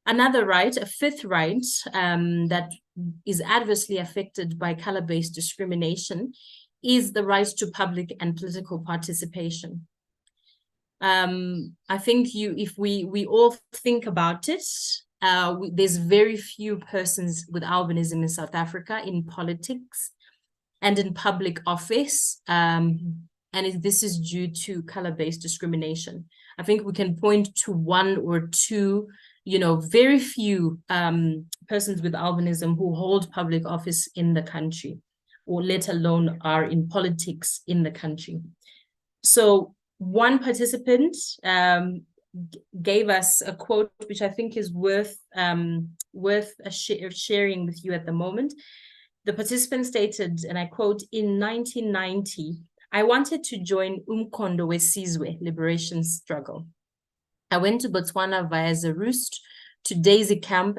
Speaker 3: Another right, a fifth right, that is adversely affected by color-based discrimination is the right to public and political participation. I think if we all think about it, there's very few persons with albinism in South Africa in politics and in public office. And this is due to color-based discrimination. I think we can point to one or two very few persons with albinism who hold public office in the country, or let alone are in politics in the country. So one participant gave us a quote, which I think is worth sharing with you at the moment. The participant stated, and I quote, "In 1990, I wanted to join Umkhonto weSizwe liberation struggle. I went to Botswana via Zarust to Daisy Camp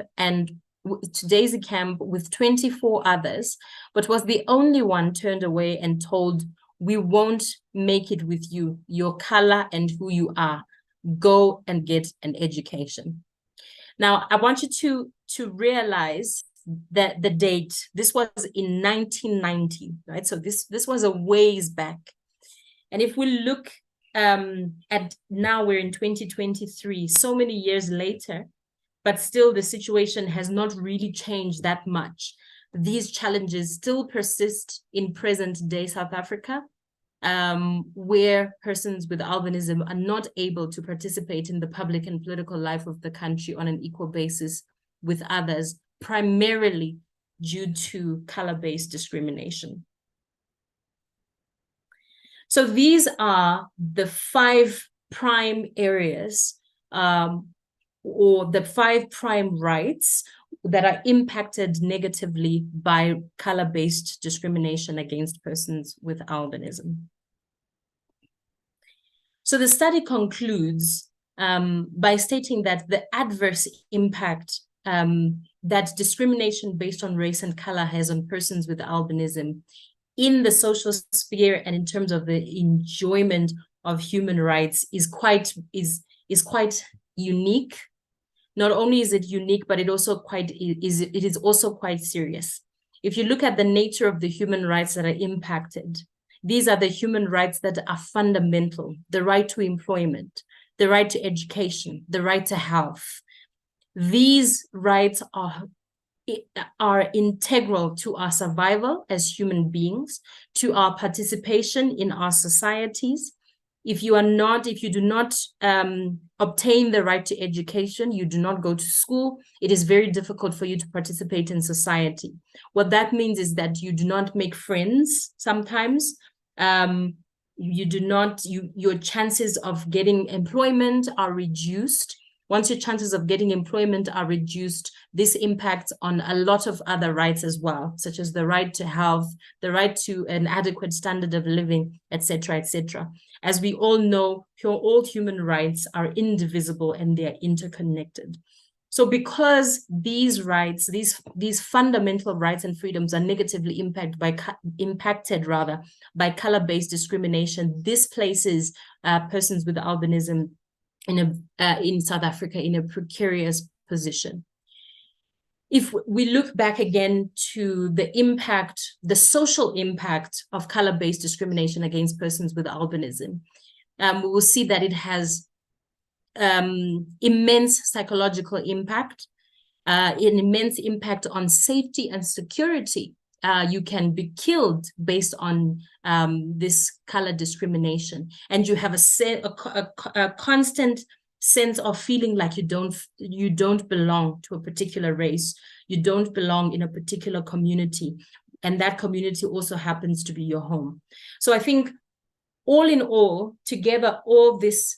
Speaker 3: with 24 others, but was the only one turned away and told, 'We won't make it with you, your color and who you are. Go and get an education.'" Now, I want you to realize that the date, this was in 1990, right? So this was a ways back. And if we look at now, we're in 2023, so many years later, but still the situation has not really changed that much. These challenges still persist in present day South Africa, where persons with albinism are not able to participate in the public and political life of the country on an equal basis with others, primarily due to color-based discrimination. So these are the 5 prime areas, or the 5 prime rights that are impacted negatively by color-based discrimination against persons with albinism. So the study concludes by stating that the adverse impact that discrimination based on race and color has on persons with albinism in the social sphere and in terms of the enjoyment of human rights is quite unique. Not only is it unique, but it is also quite serious. If you look at the nature of the human rights that are impacted, these are the human rights that are fundamental: the right to employment, the right to education, the right to health. These rights are integral to our survival as human beings, to our participation in our societies. If you do not obtain the right to education, you do not go to school, it is very difficult for you to participate in society. What that means is that you do not make friends sometimes. Your chances of getting employment are reduced. Once your chances of getting employment are reduced, this impacts on a lot of other rights as well, such as the right to health, the right to an adequate standard of living, etc., etc. As we all know, all human rights are indivisible and they are interconnected. So because these rights, these fundamental rights and freedoms are negatively impacted by color-based discrimination, this places persons with albinism in South Africa in a precarious position. If we look back again to the social impact of color-based discrimination against persons with albinism, we will see that it has immense psychological impact, an immense impact on safety and security. You can be killed based on this color discrimination, and you have a constant sense of feeling like you don't belong to a particular race, you don't belong in a particular community, and that community also happens to be your home. So I think all in all, together, all this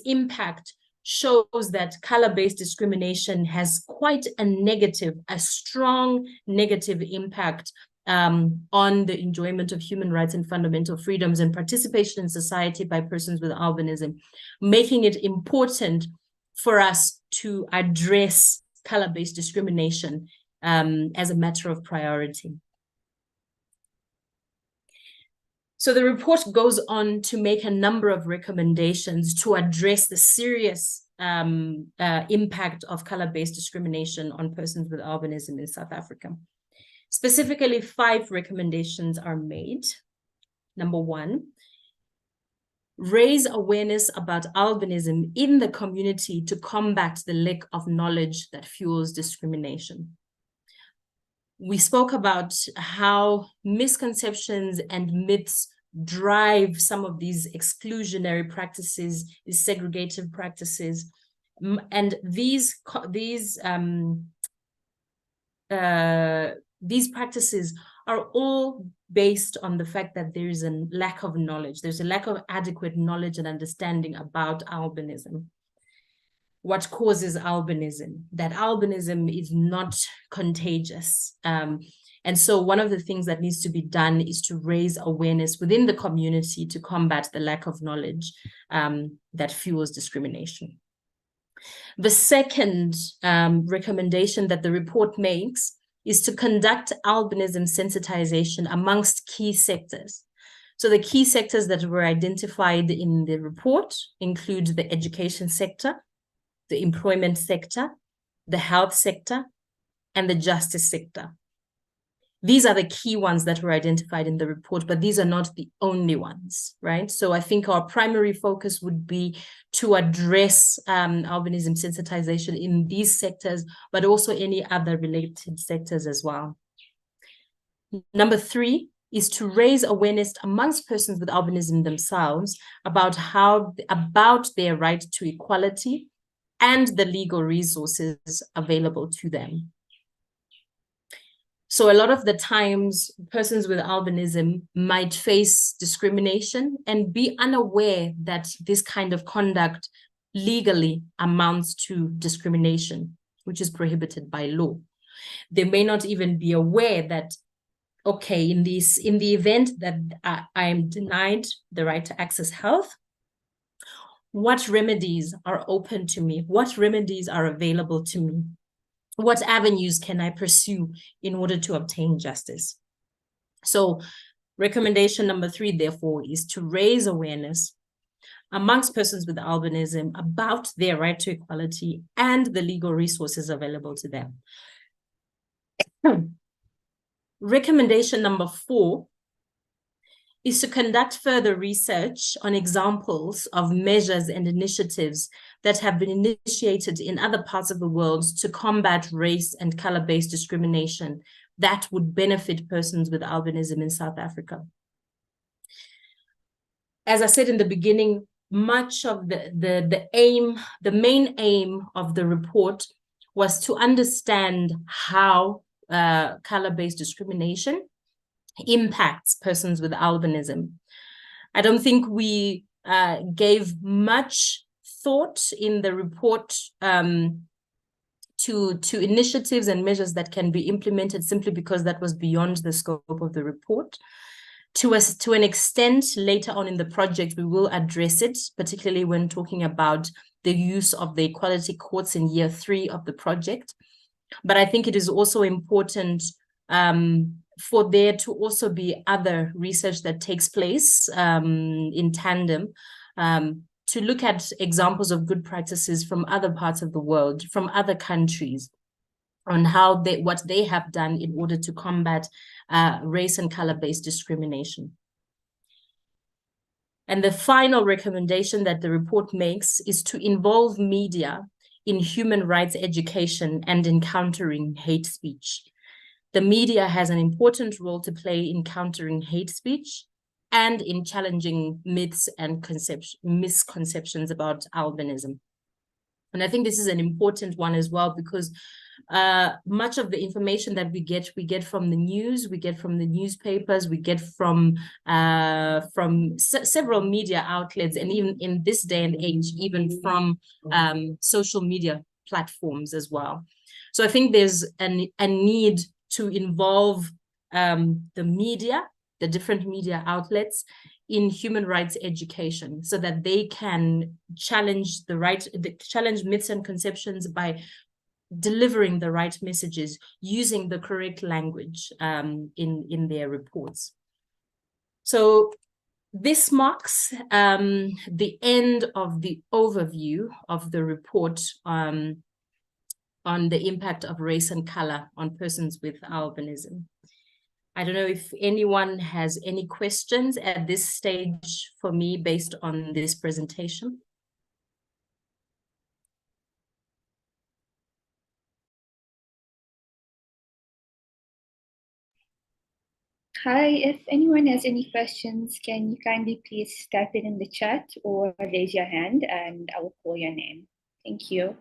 Speaker 3: impact shows that color-based discrimination has quite a strong negative impact on the enjoyment of human rights and fundamental freedoms and participation in society by persons with albinism, making it important for us to address color-based discrimination as a matter of priority. So the report goes on to make a number of recommendations to address the serious impact of color-based discrimination on persons with albinism in South Africa. Specifically, 5 recommendations are made. Number 1, raise awareness about albinism in the community to combat the lack of knowledge that fuels discrimination. We spoke about how misconceptions and myths drive some of these exclusionary practices, these segregative practices. And these practices are all based on the fact that there is a lack of knowledge. There's a lack of adequate knowledge and understanding about albinism. What causes albinism? That albinism is not contagious. And so one of the things that needs to be done is to raise awareness within the community to combat the lack of knowledge that fuels discrimination. The second recommendation that the report makes is to conduct albinism sensitization amongst key sectors. So the key sectors that were identified in the report include the education sector, the employment sector, the health sector, and the justice sector. These are the key ones that were identified in the report, but these are not the only ones, right? So I think our primary focus would be to address albinism sensitization in these sectors, but also any other related sectors as well. Number 3 is to raise awareness amongst persons with albinism themselves about their right to equality and the legal resources available to them. So a lot of the times, persons with albinism might face discrimination and be unaware that this kind of conduct legally amounts to discrimination, which is prohibited by law. They may not even be aware that, okay, in the event that I am denied the right to access health, what remedies are open to me? What remedies are available to me? What avenues can I pursue in order to obtain justice? So recommendation number 3, therefore, is to raise awareness amongst persons with albinism about their right to equality and the legal resources available to them. Recommendation number 4 is to conduct further research on examples of measures and initiatives that have been initiated in other parts of the world to combat race and color-based discrimination that would benefit persons with albinism in South Africa. As I said in the beginning, much of the main aim of the report was to understand how color-based discrimination impacts persons with albinism. I don't think we gave much thought in the report to initiatives and measures that can be implemented simply because that was beyond the scope of the report. To an extent, later on in the project, we will address it, particularly when talking about the use of the equality courts in year 3 of the project. But I think it is also important for there to also be other research that takes place in tandem to look at examples of good practices from other parts of the world, from other countries, on how what they have done in order to combat race and color-based discrimination. And the final recommendation that the report makes is to involve media in human rights education and in countering hate speech. The media has an important role to play in countering hate speech and in challenging myths and misconceptions about albinism. And I think this is an important one as well, because much of the information that we get from the news, we get from the newspapers, we get from several media outlets, and even in this day and age, even from social media platforms as well. So I think there's a need to involve the media, the different media outlets, in human rights education, so that they can challenge challenge myths and conceptions by delivering the right messages, using the correct language in their reports. So this marks the end of the overview of the report on the impact of race and color on persons with albinism. I don't know if anyone has any questions at this stage for me based on this presentation.
Speaker 2: Hi, if anyone has any questions, can you kindly please type it in the chat or raise your hand and I will call your name. Thank you.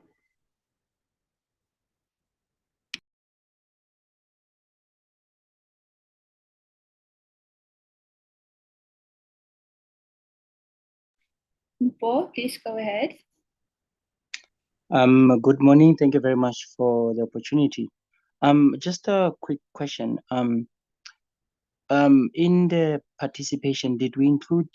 Speaker 2: Paul, please go ahead.
Speaker 4: Good morning. Thank you very much for the opportunity. Just a quick question. In the participation, did we include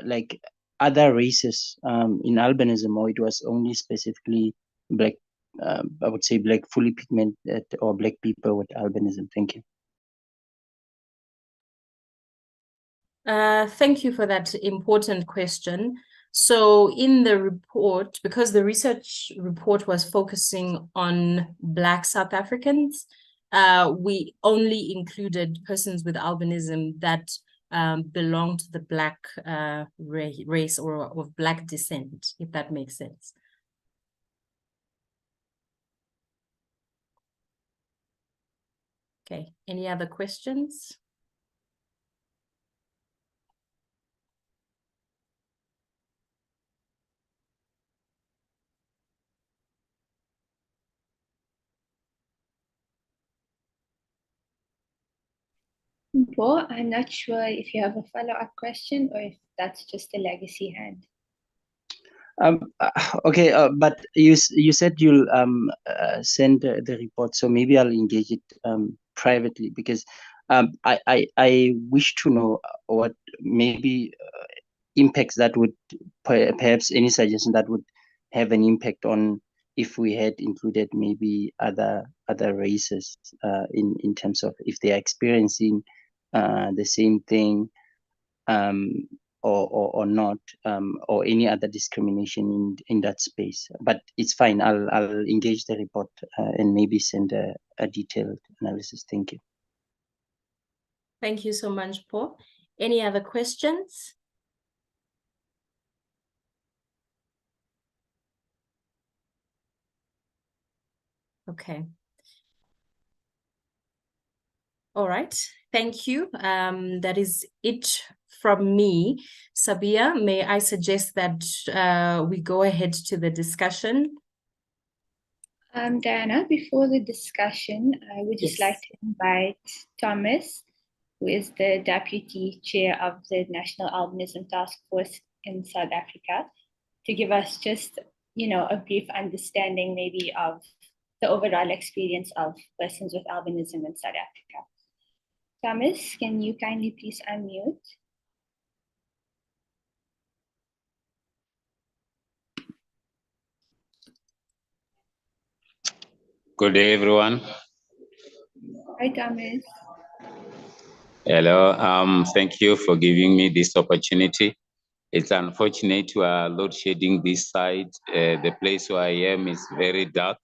Speaker 4: like other races in albinism, or it was only specifically black? I would say black, fully pigmented, or black people with albinism. Thank you.
Speaker 3: Thank you for that important question. So in the report, because the research report was focusing on Black South Africans, we only included persons with albinism that belong to the Black race or of Black descent, if that makes sense. Okay, any other questions?
Speaker 2: Paul, I'm not sure if you have a follow-up question or if that's just a legacy hand.
Speaker 4: Okay, but you said you'll send the report, so maybe I'll engage it privately, because I wish to know what maybe impacts that would perhaps any suggestion that would have an impact on if we had included maybe other races in terms of if they are experiencing the same thing or not, or any other discrimination in that space. But it's fine. I'll engage the report and maybe send a detailed analysis. Thank you.
Speaker 3: Thank you so much, Paul. Any other questions? Okay. All right. Thank you. That is it from me. Sabia, may I suggest that we go ahead to the discussion?
Speaker 2: Diana, before the discussion, I would just like to invite Thomas, who is the Deputy Chair of the National Albinism Task Force in South Africa, to give us just, a brief understanding maybe of the overall experience of persons with albinism in South Africa. Thomas, can you kindly please unmute?
Speaker 5: Good day, everyone.
Speaker 2: Hi, Thomas.
Speaker 5: Hello. Thank you for giving me this opportunity. It's unfortunate we are load shedding this side. The place where I am is very dark.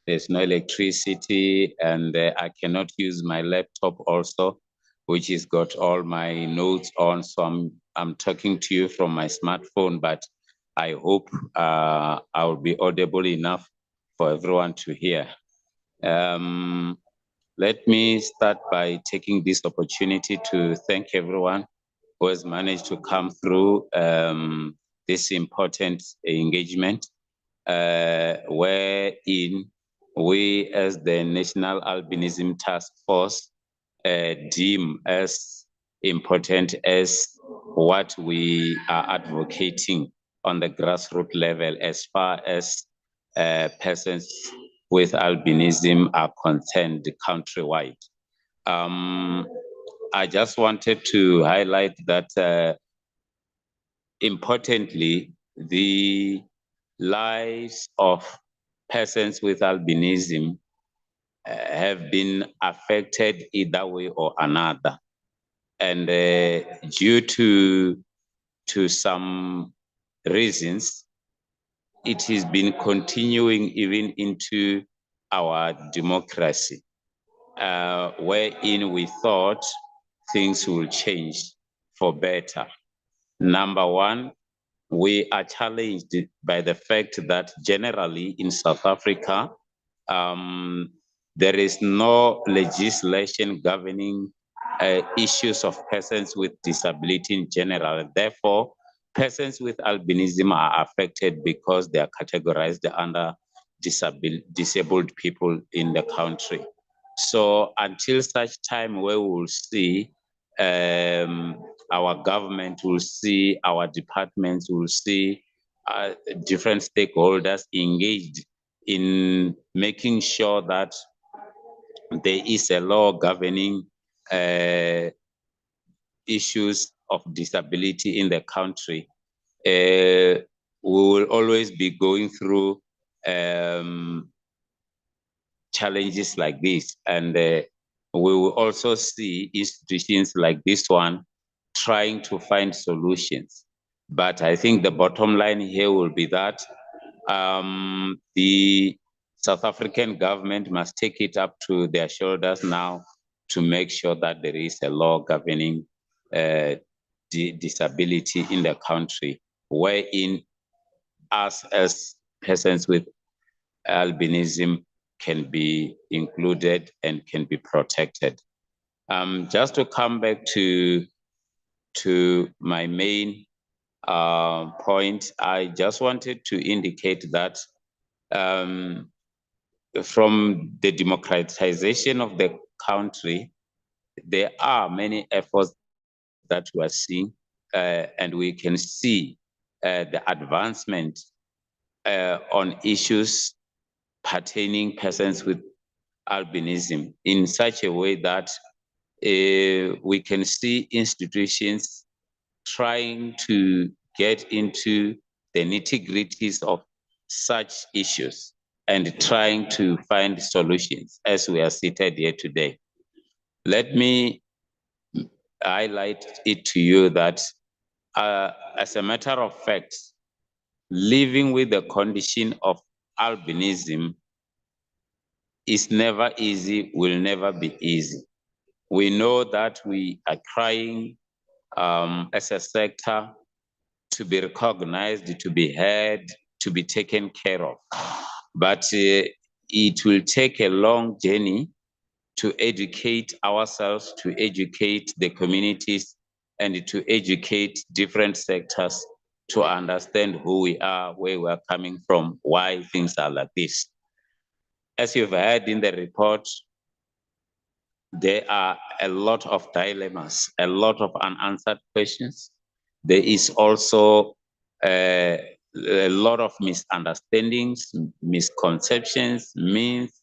Speaker 5: There's no electricity, and I cannot use my laptop also, which has got all my notes on. So I'm talking to you from my smartphone, but I hope I'll be audible enough for everyone to hear. Let me start by taking this opportunity to thank everyone who has managed to come through this important engagement, wherein we as the National Albinism Task Force deem as important as what we are advocating on the grassroots level as far as persons with albinism are concerned countrywide. I just wanted to highlight that importantly, the lives of persons with albinism have been affected either way or another. And due to some reasons, it has been continuing even into our democracy, wherein we thought things will change for better. Number one, we are challenged by the fact that generally in South Africa, there is no legislation governing issues of persons with disability in general. Therefore, persons with albinism are affected because they are categorized under disabled people in the country. So until such time where we will see our government, will see our departments, will see different stakeholders engaged in making sure that there is a law governing issues of disability in the country, we will always be going through challenges like this. And we will also see institutions like this one trying to find solutions. But I think the bottom line here will be that the South African government must take it up to their shoulders now to make sure that there is a law governing disability in the country, wherein us as persons with albinism can be included and can be protected. Just to come back to my main point, I just wanted to indicate that from the democratization of the country, there are many efforts that we are seeing, and we can see the advancement on issues pertaining persons with albinism in such a way that we can see institutions trying to get into the nitty-gritties of such issues and trying to find solutions as we are seated here today. Let me highlight it to you that as a matter of fact, living with the condition of albinism is never easy, will never be easy. We know that we are trying as a sector to be recognized, to be heard, to be taken care of. But it will take a long journey to educate ourselves, to educate the communities, and to educate different sectors to understand who we are, where we are coming from, why things are like this. As you've heard in the report, there are a lot of dilemmas, a lot of unanswered questions. There is also a lot of misunderstandings, misconceptions, myths,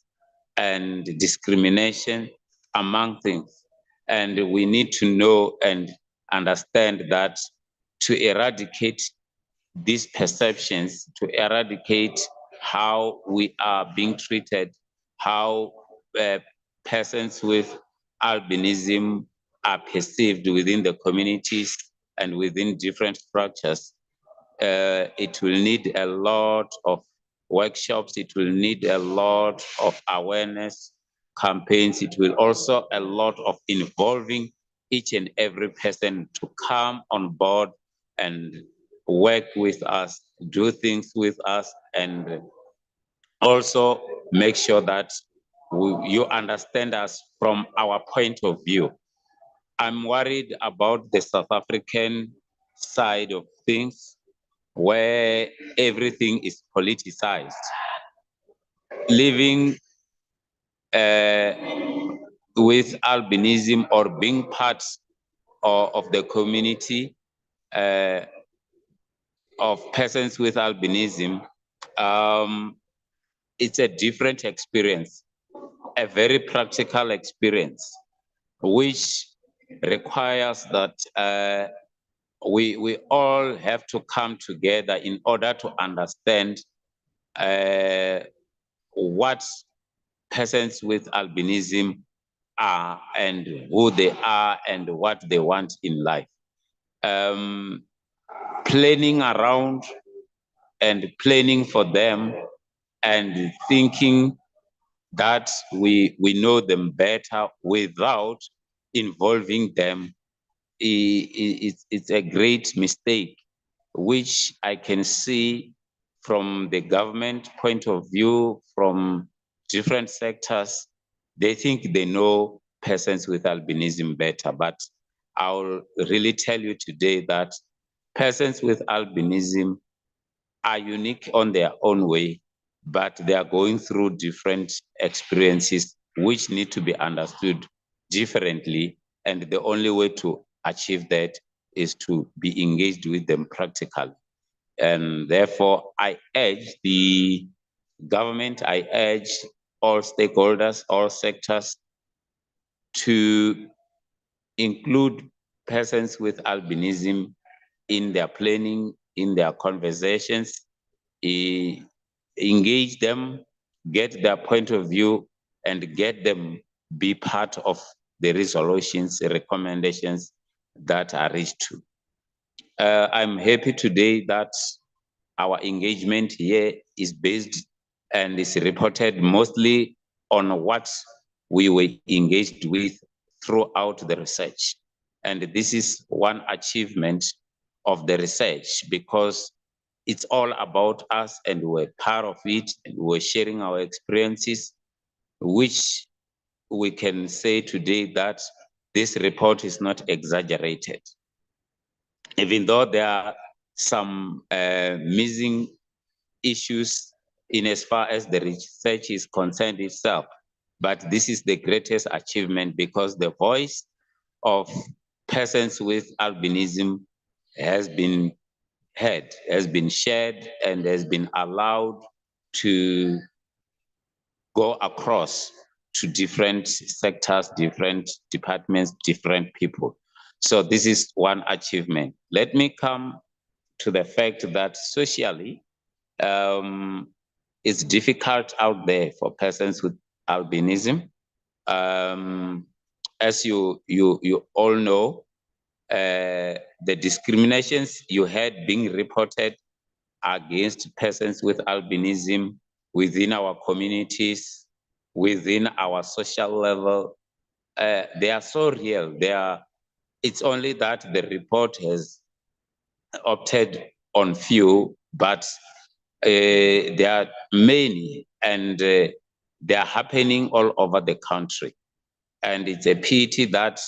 Speaker 5: and discrimination among things. And we need to know and understand that to eradicate these perceptions, to eradicate how we are being treated, how persons with albinism are perceived within the communities and within different structures, it will need a lot of workshops, it will need a lot of awareness campaigns, it will also a lot of involving each and every person to come on board and work with us, do things with us, and also make sure that you understand us from our point of view. I'm worried about the South African side of things where everything is politicized. Living with albinism or being part of the community of persons with albinism, it's a different experience, a very practical experience, which requires that we all have to come together in order to understand what persons with albinism are and who they are and what they want in life. Planning around and planning for them and thinking that we know them better without involving them, it's a great mistake, which I can see from the government point of view, from different sectors. They think they know persons with albinism better, but I'll really tell you today that persons with albinism are unique on their own way, but they are going through different experiences which need to be understood differently. And the only way to achieve that is to be engaged with them practically. And therefore, I urge the government, I urge all stakeholders, all sectors to include persons with albinism in their planning, in their conversations, engage them, get their point of view, and get them be part of the resolutions, recommendations that are reached to. I'm happy today that our engagement here is based and is reported mostly on what we were engaged with throughout the research. And this is one achievement of the research because it's all about us and we're part of it and we're sharing our experiences, which we can say today that this report is not exaggerated. Even though there are some missing issues in as far as the research is concerned itself, but this is the greatest achievement because the voice of persons with albinism has been heard, has been shared, and has been allowed to go across to different sectors, different departments, different people. So this is one achievement. Let me come to the fact that socially, it's difficult out there for persons with albinism. As you all know, the discriminations you had being reported against persons with albinism within our communities, within our social level, they are so real. It's only that the report has opted on few, but there are many, and they are happening all over the country. And it's a pity that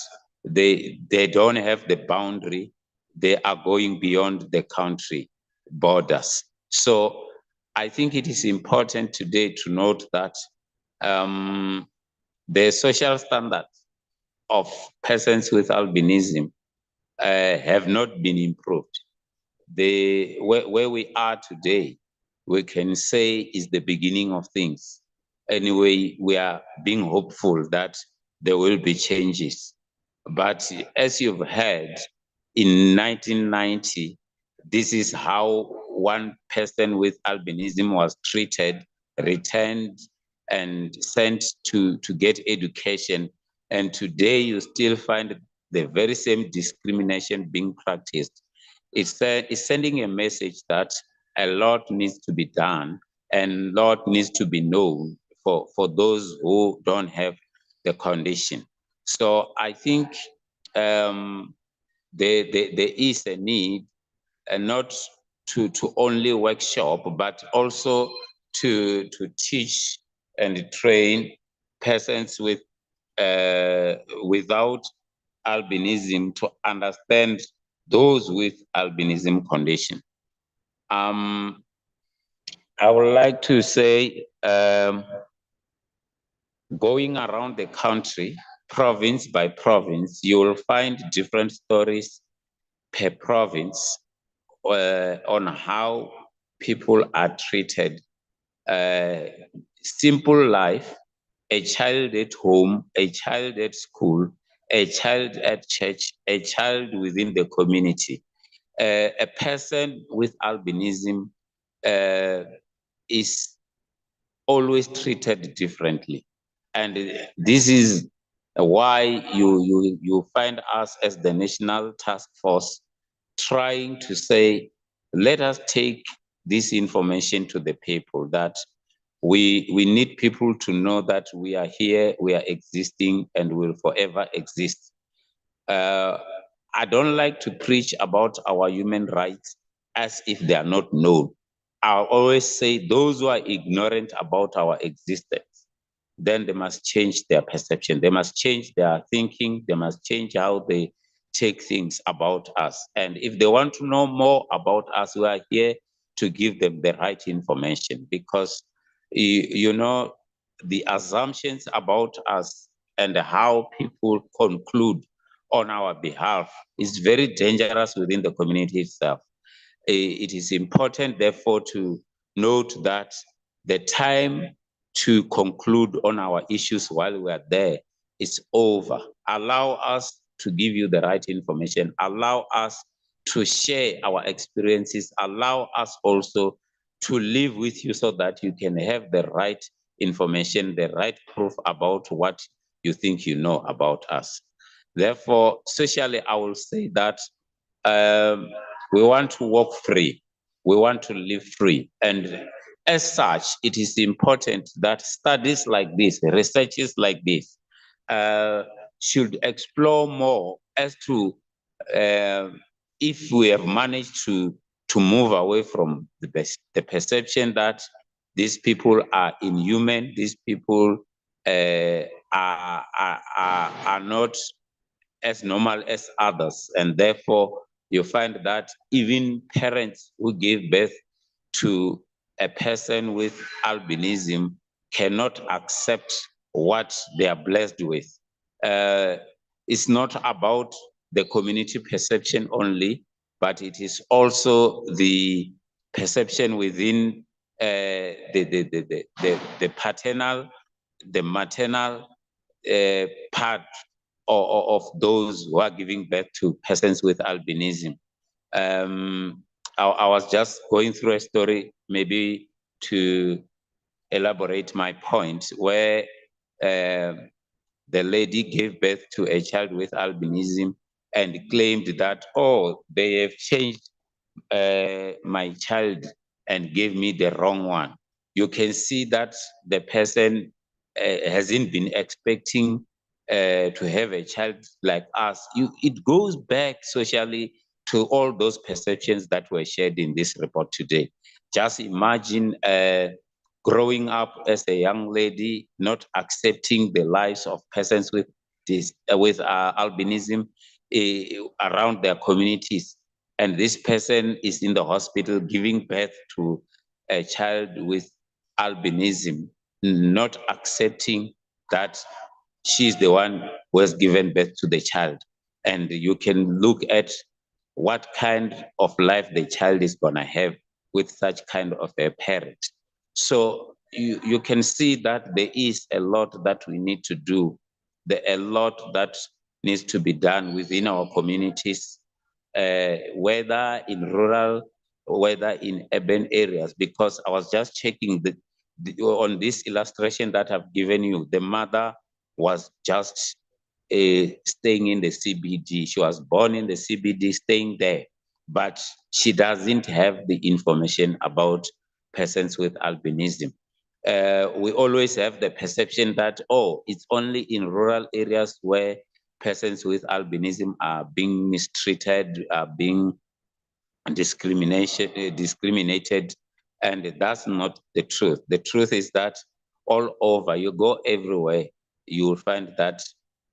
Speaker 5: they don't have the boundary. They are going beyond the country borders. So I think it is important today to note that the social standards of persons with albinism have not been improved. Where we are today, we can say is the beginning of things. Anyway, we are being hopeful that there will be changes. But as you've heard, in 1990, this is how one person with albinism was treated, returned, and sent to get education. And today you still find the very same discrimination being practiced. It's sending a message that a lot needs to be done and a lot needs to be known for those who don't have the condition. So I think there is a need, and not to only workshop, but also to teach and train persons with without albinism to understand those with albinism condition. I would like to say, going around the country, province by province, you will find different stories per province on how people are treated. Simple life, a child at home, a child at school, a child at church, a child within the community. A person with albinism is always treated differently. And this is why you find us as the National Task Force trying to say, let us take this information to the people, that we need people to know that we are here, we are existing, and will forever exist. I don't like to preach about our human rights as if they are not known. I always say those who are ignorant about our existence, then they must change their perception. They must change their thinking. They must change how they take things about us. And if they want to know more about us, we are here to give them the right information, because you know, the assumptions about us and how people conclude on our behalf is very dangerous within the community itself. It is important, therefore, to note that the time to conclude on our issues while we are there is over. Allow us to give you the right information. Allow us to share our experiences. Allow us also to live with you so that you can have the right information, the right proof about what you think you know about us. Therefore, socially, I will say that we want to walk free. We want to live free. And as such, it is important that studies like this, researches like this, should explore more as to if we have managed to move away from the perception that these people are inhuman, these people are not as normal as others, and therefore you find that even parents who give birth to a person with albinism cannot accept what they are blessed with. It's not about the community perception only, but it is also the perception within the paternal, the maternal part of those who are giving birth to persons with albinism. I was just going through a story, maybe to elaborate my point, where the lady gave birth to a child with albinism and claimed that, oh, they have changed my child and gave me the wrong one. You can see that the person hasn't been expecting to have a child like us. It goes back socially to all those perceptions that were shared in this report today. Just imagine growing up as a young lady, not accepting the lives of persons with albinism around their communities. And this person is in the hospital giving birth to a child with albinism, not accepting that she's the one who has given birth to the child. And you can look at what kind of life the child is going to have with such kind of a parent. So you can see that there is a lot that we need to do, a lot that needs to be done within our communities, whether in rural, whether in urban areas, because I was just checking on this illustration that I've given you, the mother was just staying in the CBD. She was born in the CBD, staying there, but she doesn't have the information about persons with albinism. We always have the perception that, oh, it's only in rural areas where persons with albinism are being mistreated, are being discriminated, and that's not the truth. The truth is that all over, you go everywhere, you will find that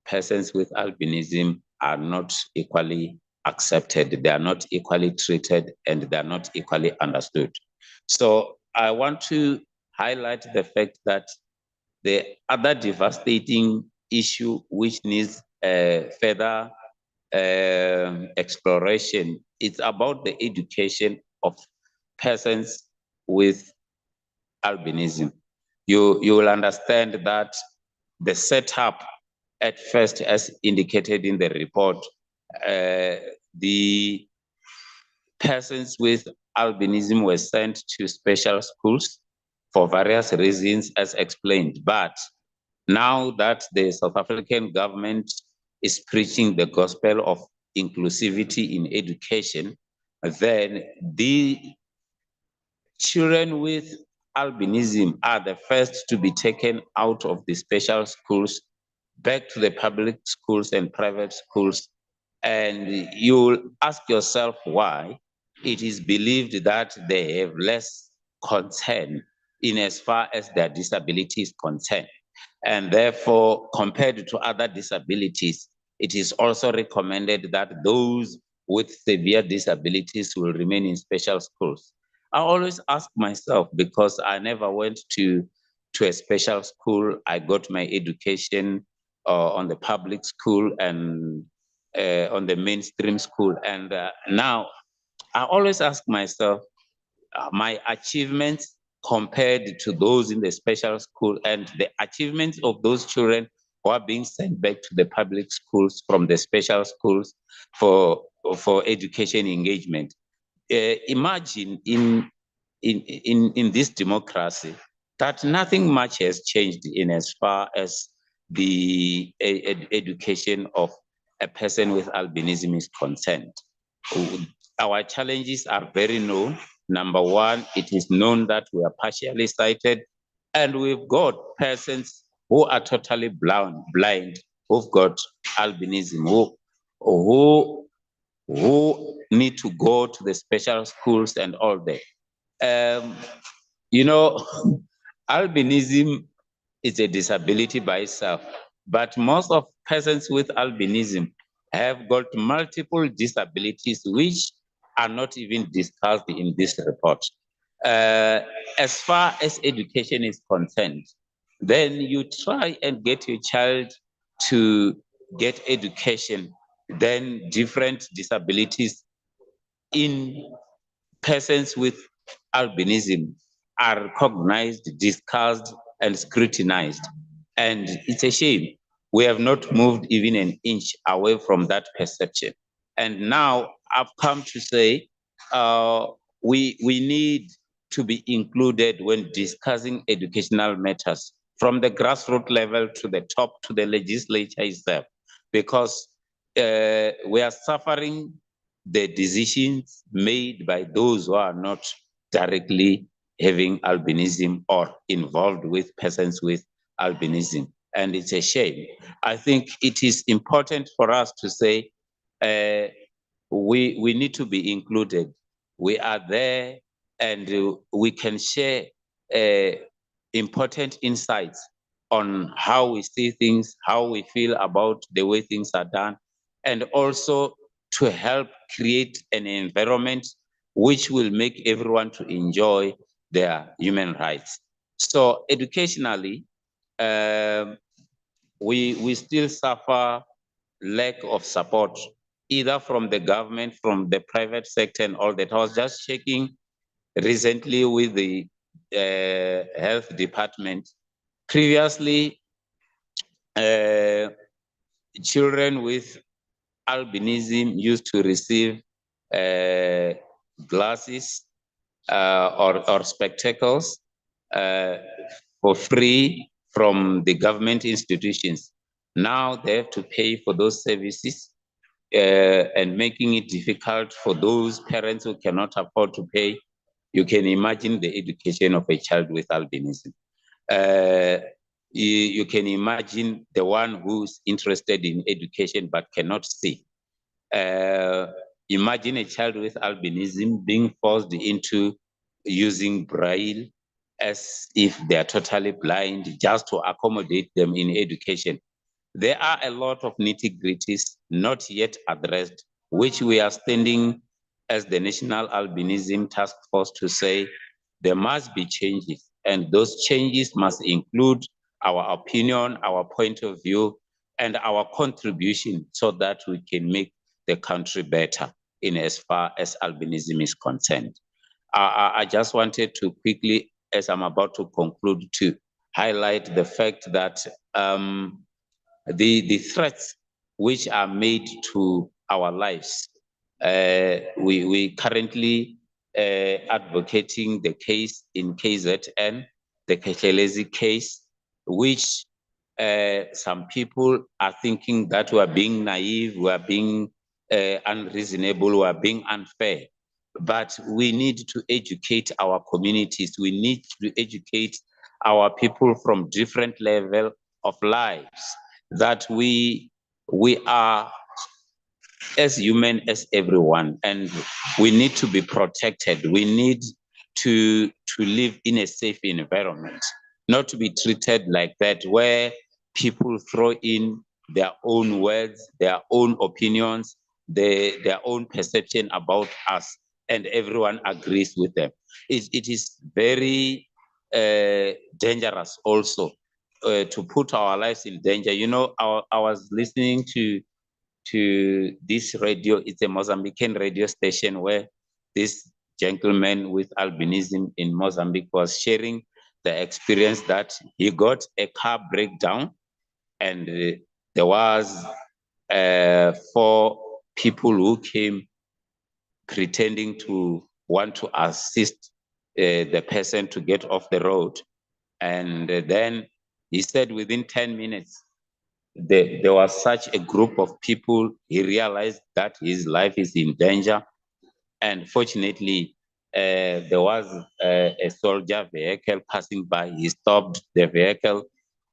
Speaker 5: persons with albinism are not equally accepted, they are not equally treated, and they are not equally understood. So I want to highlight the fact that the other devastating issue which needs further exploration, it's about the education of persons with albinism. You will understand that the setup at first, as indicated in the report, the persons with albinism were sent to special schools for various reasons, as explained. But now that the South African government is preaching the gospel of inclusivity in education, then the children with albinism are the first to be taken out of the special schools back to the public schools and private schools. And you'll ask yourself why. It is believed that they have less concern in as far as their disability is concerned. And therefore, compared to other disabilities, it is also recommended that those with severe disabilities will remain in special schools. I always ask myself, because I never went to a special school. I got my education on the public school and on the mainstream school. And now I always ask myself, my achievements compared to those in the special school and the achievements of those children who are being sent back to the public schools from the special schools for education engagement. Imagine in this democracy that nothing much has changed in as far as the education of a person with albinism is concerned. Our challenges are very known. Number one, it is known that we are partially sighted, and we've got persons who are totally blind, who've got albinism, who need to go to the special schools and all that. You know, albinism is a disability by itself, but most of persons with albinism have got multiple disabilities which are not even discussed in this report. As far as education is concerned, then you try and get your child to get education, then different disabilities in persons with albinism are recognized, discussed, and scrutinized. And it's a shame we have not moved even an inch away from that perception. And now I've come to say we need to be included when discussing educational matters, from the grassroots level to the top, to the legislature itself, because we are suffering the decisions made by those who are not directly having albinism or involved with persons with albinism. And it's a shame. I think it is important for us to say we need to be included. We are there, and we can share important insights on how we see things, how we feel about the way things are done, and also to help create an environment which will make everyone to enjoy their human rights. So educationally, we still suffer lack of support, either from the government, from the private sector, and all that. I was just checking recently with the health department. Previously, children with albinism used to receive glasses or spectacles for free from the government institutions. Now they have to pay for those services, and making it difficult for those parents who cannot afford to pay. You can imagine the education of a child with albinism. You can imagine the one who's interested in education but cannot see. Imagine a child with albinism being forced into using Braille as if they're totally blind, just to accommodate them in education. There are a lot of nitty-gritties not yet addressed, which we are standing as the National Albinism Task Force to say there must be changes, and those changes must include our opinion, our point of view, and our contribution, so that we can make the country better in as far as albinism is concerned. I just wanted to quickly, as I'm about to conclude, to highlight the fact that the threats which are made to our lives, we currently advocating the case in KZN, the Kekhelezi case, which some people are thinking that we are being naive, we are being unreasonable, we are being unfair. But we need to educate our communities. We need to educate our people from different levels of lives, that we are as human as everyone, and we need to be protected. We need to live in a safe environment, not to be treated like that, where people throw in their own words, their own opinions, their own perception about us, and everyone agrees with them. It is very dangerous also to put our lives in danger. You know, I was listening to this radio. It's a Mozambican radio station where this gentleman with albinism in Mozambique was sharing the experience that he got a car breakdown, and there was 4 people who came pretending to want to assist the person to get off the road. And then he said within 10 minutes, there was such a group of people, he realized that his life is in danger. And fortunately, there was a soldier vehicle passing by. He stopped the vehicle,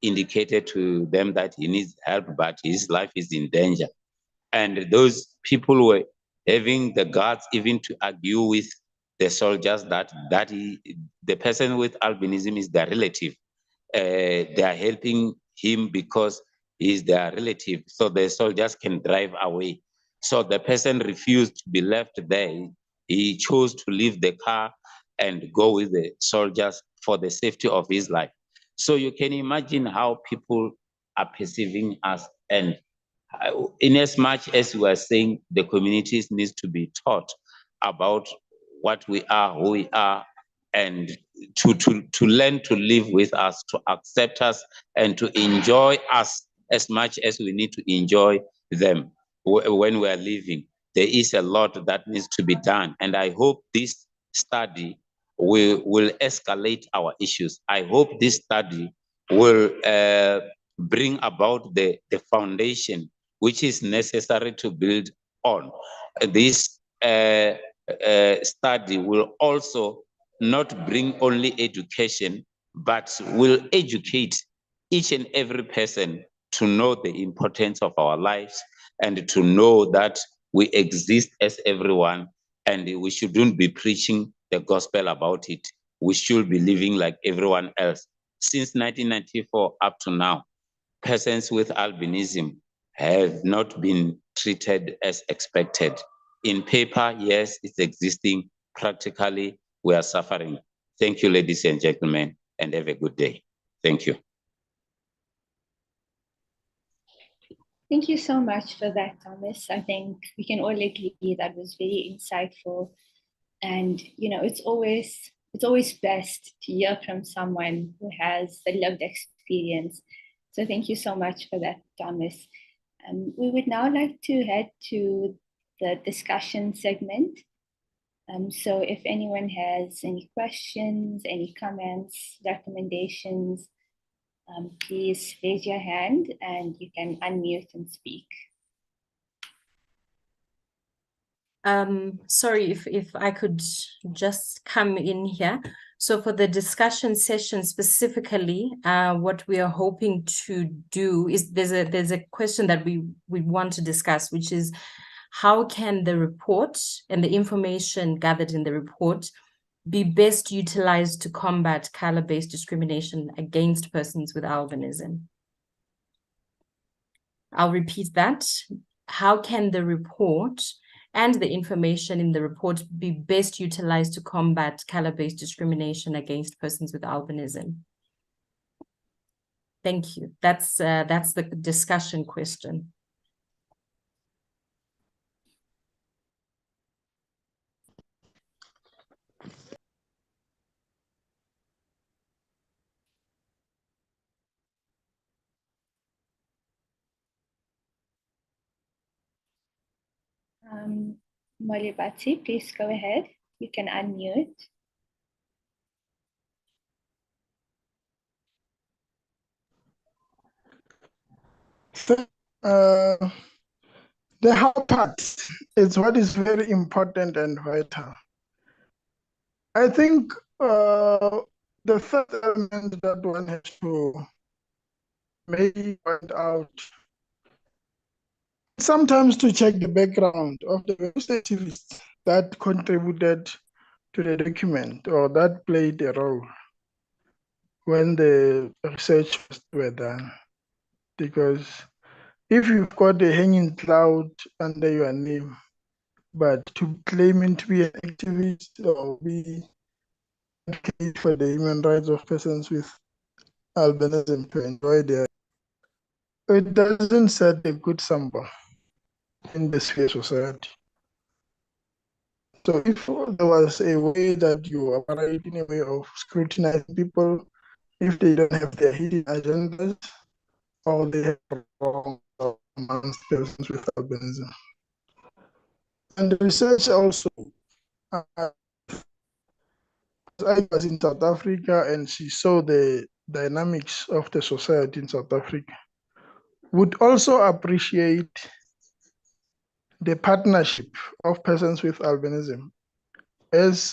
Speaker 5: indicated to them that he needs help, but his life is in danger. And those people were having the guts even to argue with the soldiers that the person with albinism is their relative. They are helping him because he is their relative, so the soldiers can drive away. So the person refused to be left there. He chose to leave the car and go with the soldiers for the safety of his life. So you can imagine how people are perceiving us. And in as much as we are saying the communities needs to be taught about what we are, who we are, and to learn to live with us, to accept us, and to enjoy us as much as we need to enjoy them when we are living. There is a lot that needs to be done, and I hope this study will escalate our issues. I hope this study will bring about the foundation which is necessary to build on. This study will also not bring only education, but will educate each and every person to know the importance of our lives and to know that we exist as everyone, and we shouldn't be preaching the gospel about it. We should be living like everyone else. Since 1994 up to now, persons with albinism have not been treated as expected. In paper, yes, it's existing. Practically, we are suffering. Thank you, ladies and gentlemen, and have a good day. Thank you.
Speaker 2: Thank you so much for that, Thomas. I think we can all agree that was very insightful. And it's always best to hear from someone who has the lived experience. So thank you so much for that, Thomas. We would now like to head to the discussion segment. So if anyone has any questions, any comments, recommendations, please raise your hand and you can unmute and speak.
Speaker 3: Sorry, if I could just come in here. So for the discussion session specifically, what we are hoping to do is there's a question that we want to discuss, which is how can the report and the information gathered in the report be best utilized to combat color-based discrimination against persons with albinism? I'll repeat that. How can the report and the information in the report be best utilized to combat color-based discrimination against persons with albinism? Thank you. That's the discussion question.
Speaker 2: Molibati, please go ahead. You can unmute.
Speaker 6: The how part is what is very important and vital. I think the third element that one has to maybe point out, sometimes to check the background of the various activists that contributed to the document or that played a role when the research was done. Because if you've got a hanging cloud under your name, but to claiming to be an activist or be advocate for the human rights of persons with albinism to enjoy their, it doesn't set a good sample in the sphere society. So if there was a way that you operate in a way of scrutinizing people, if they don't have their hidden agendas or they have wrong amongst persons with albinism. And the research also, I was in South Africa and she saw the dynamics of the society in South Africa, would also appreciate the partnership of persons with albinism as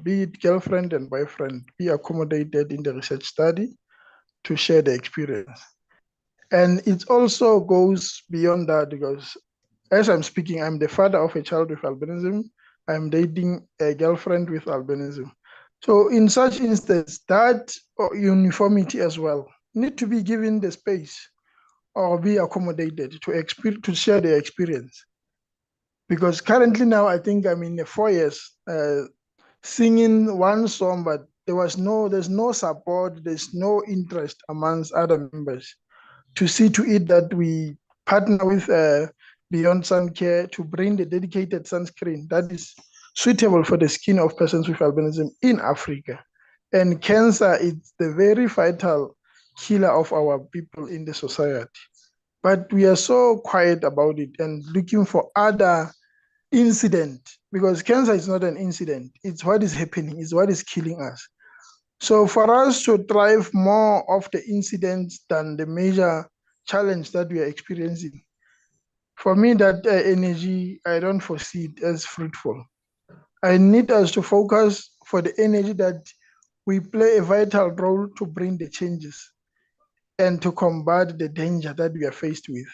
Speaker 6: be it girlfriend and boyfriend, be accommodated in the research study to share the experience. And it also goes beyond that because as I'm speaking, I'm the father of a child with albinism. I'm dating a girlfriend with albinism. So in such instance, that uniformity as well need to be given the space or be accommodated to share their experience. Because currently now, I think I'm in the 4 years singing one song, but there's no support, there's no interest amongst other members to see to it that we partner with Beyond Sun Care to bring the dedicated sunscreen that is suitable for the skin of persons with albinism in Africa. And cancer is the very vital killer of our people in the society. But we are so quiet about it and looking for other incident, because cancer is not an incident. It's what is happening, it's what is killing us. So for us to drive more of the incidents than the major challenge that we are experiencing, for me, that energy, I don't foresee it as fruitful. I need us to focus for the energy that we play a vital role to bring the changes and to combat the danger that we are faced with.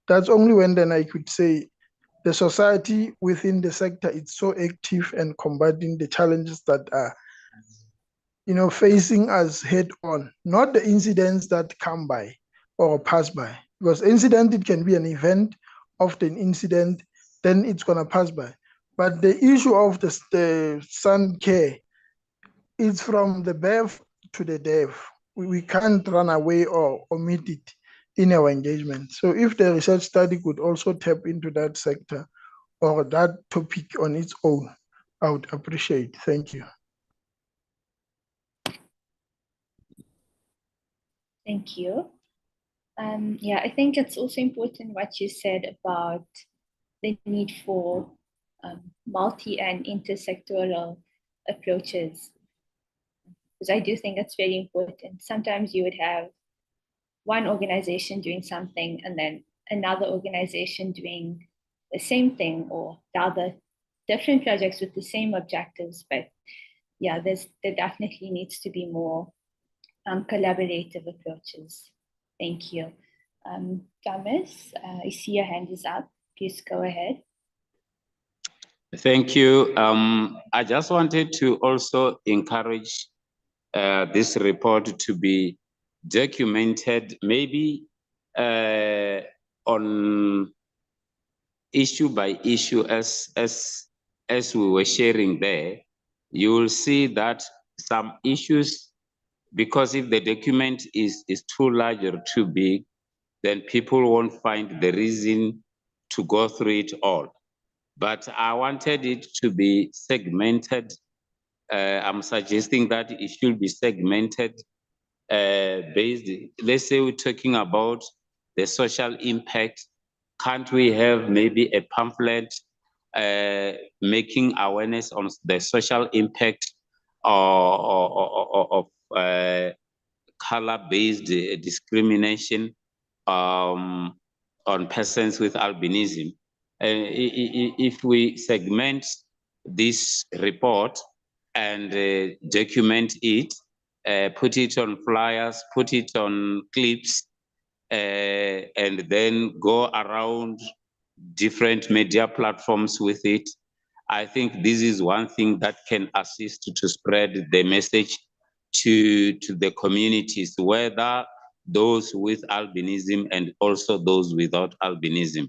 Speaker 6: That's only when then I could say the society within the sector is so active and combating the challenges that are facing us head on, not the incidents that come by or pass by. Because incident, it can be an event of the incident, then it's gonna pass by. But the issue of the sun care is from the birth to the death. We can't run away or omit it in our engagement. So if the research study could also tap into that sector or that topic on its own, I would appreciate. Thank you.
Speaker 2: Thank you. Yeah, I think it's also important what you said about the need for multi and intersectoral approaches, because I do think it's very important. Sometimes you would have one organization doing something and then another organization doing the same thing, or the other different projects with the same objectives. But yeah, there definitely needs to be more collaborative approaches. Thank you. Thomas, I see your hand is up. Please go ahead.
Speaker 5: Thank you. I just wanted to also encourage this report to be documented, maybe on issue by issue, as we were sharing there. You will see that some issues, because if the document is too large or too big, then people won't find the reason to go through it all. But I wanted it to be segmented. I'm suggesting that it should be segmented based, let's say we're talking about the social impact. Can't we have maybe a pamphlet making awareness on the social impact of color-based discrimination on persons with albinism? If we segment this report and document it, put it on flyers, put it on clips, and then go around different media platforms with it, I think this is one thing that can assist to spread the message to the communities, whether those with albinism and also those without albinism.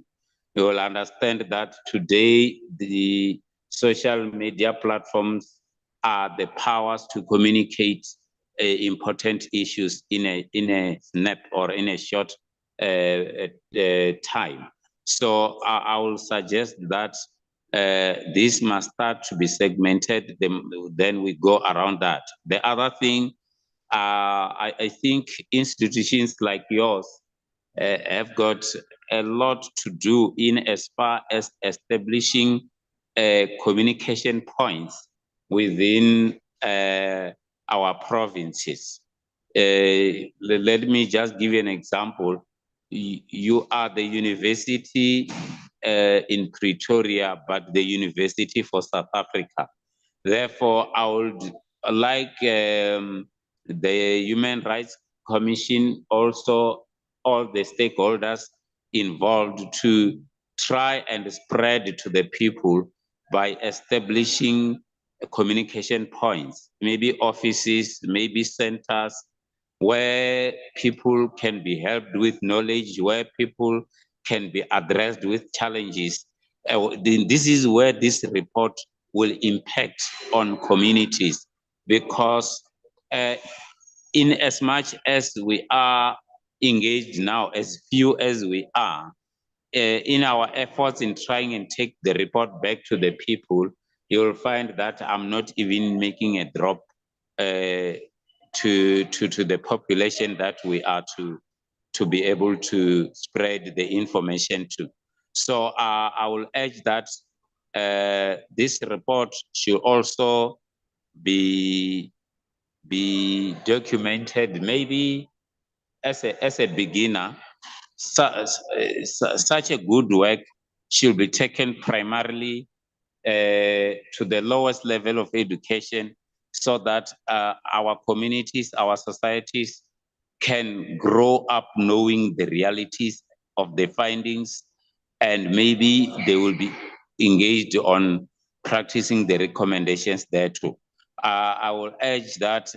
Speaker 5: You will understand that today the social media platforms are the powers to communicate important issues in a snap or in a short time. So I will suggest that this must start to be segmented, then we go around that. The other thing, I think institutions like yours have got a lot to do in as far as establishing communication points within our provinces. Let me just give you an example. You are the university in Pretoria, but the university for South Africa. Therefore, I would like the Human Rights Commission, also all the stakeholders involved, to try and spread to the people by establishing communication points, maybe offices, maybe centers, where people can be helped with knowledge, where people can be addressed with challenges. This is where this report will impact on communities, because in as much as we are engaged now, as few as we are, in our efforts in trying and take the report back to the people, you'll find that I'm not even making a drop to the population that we are to be able to spread the information to. So I will urge that this report should also be documented, maybe as a beginner. Such a good work should be taken primarily to the lowest level of education, so that our communities, our societies can grow up knowing the realities of the findings, and maybe they will be engaged on practicing the recommendations there too. I will urge that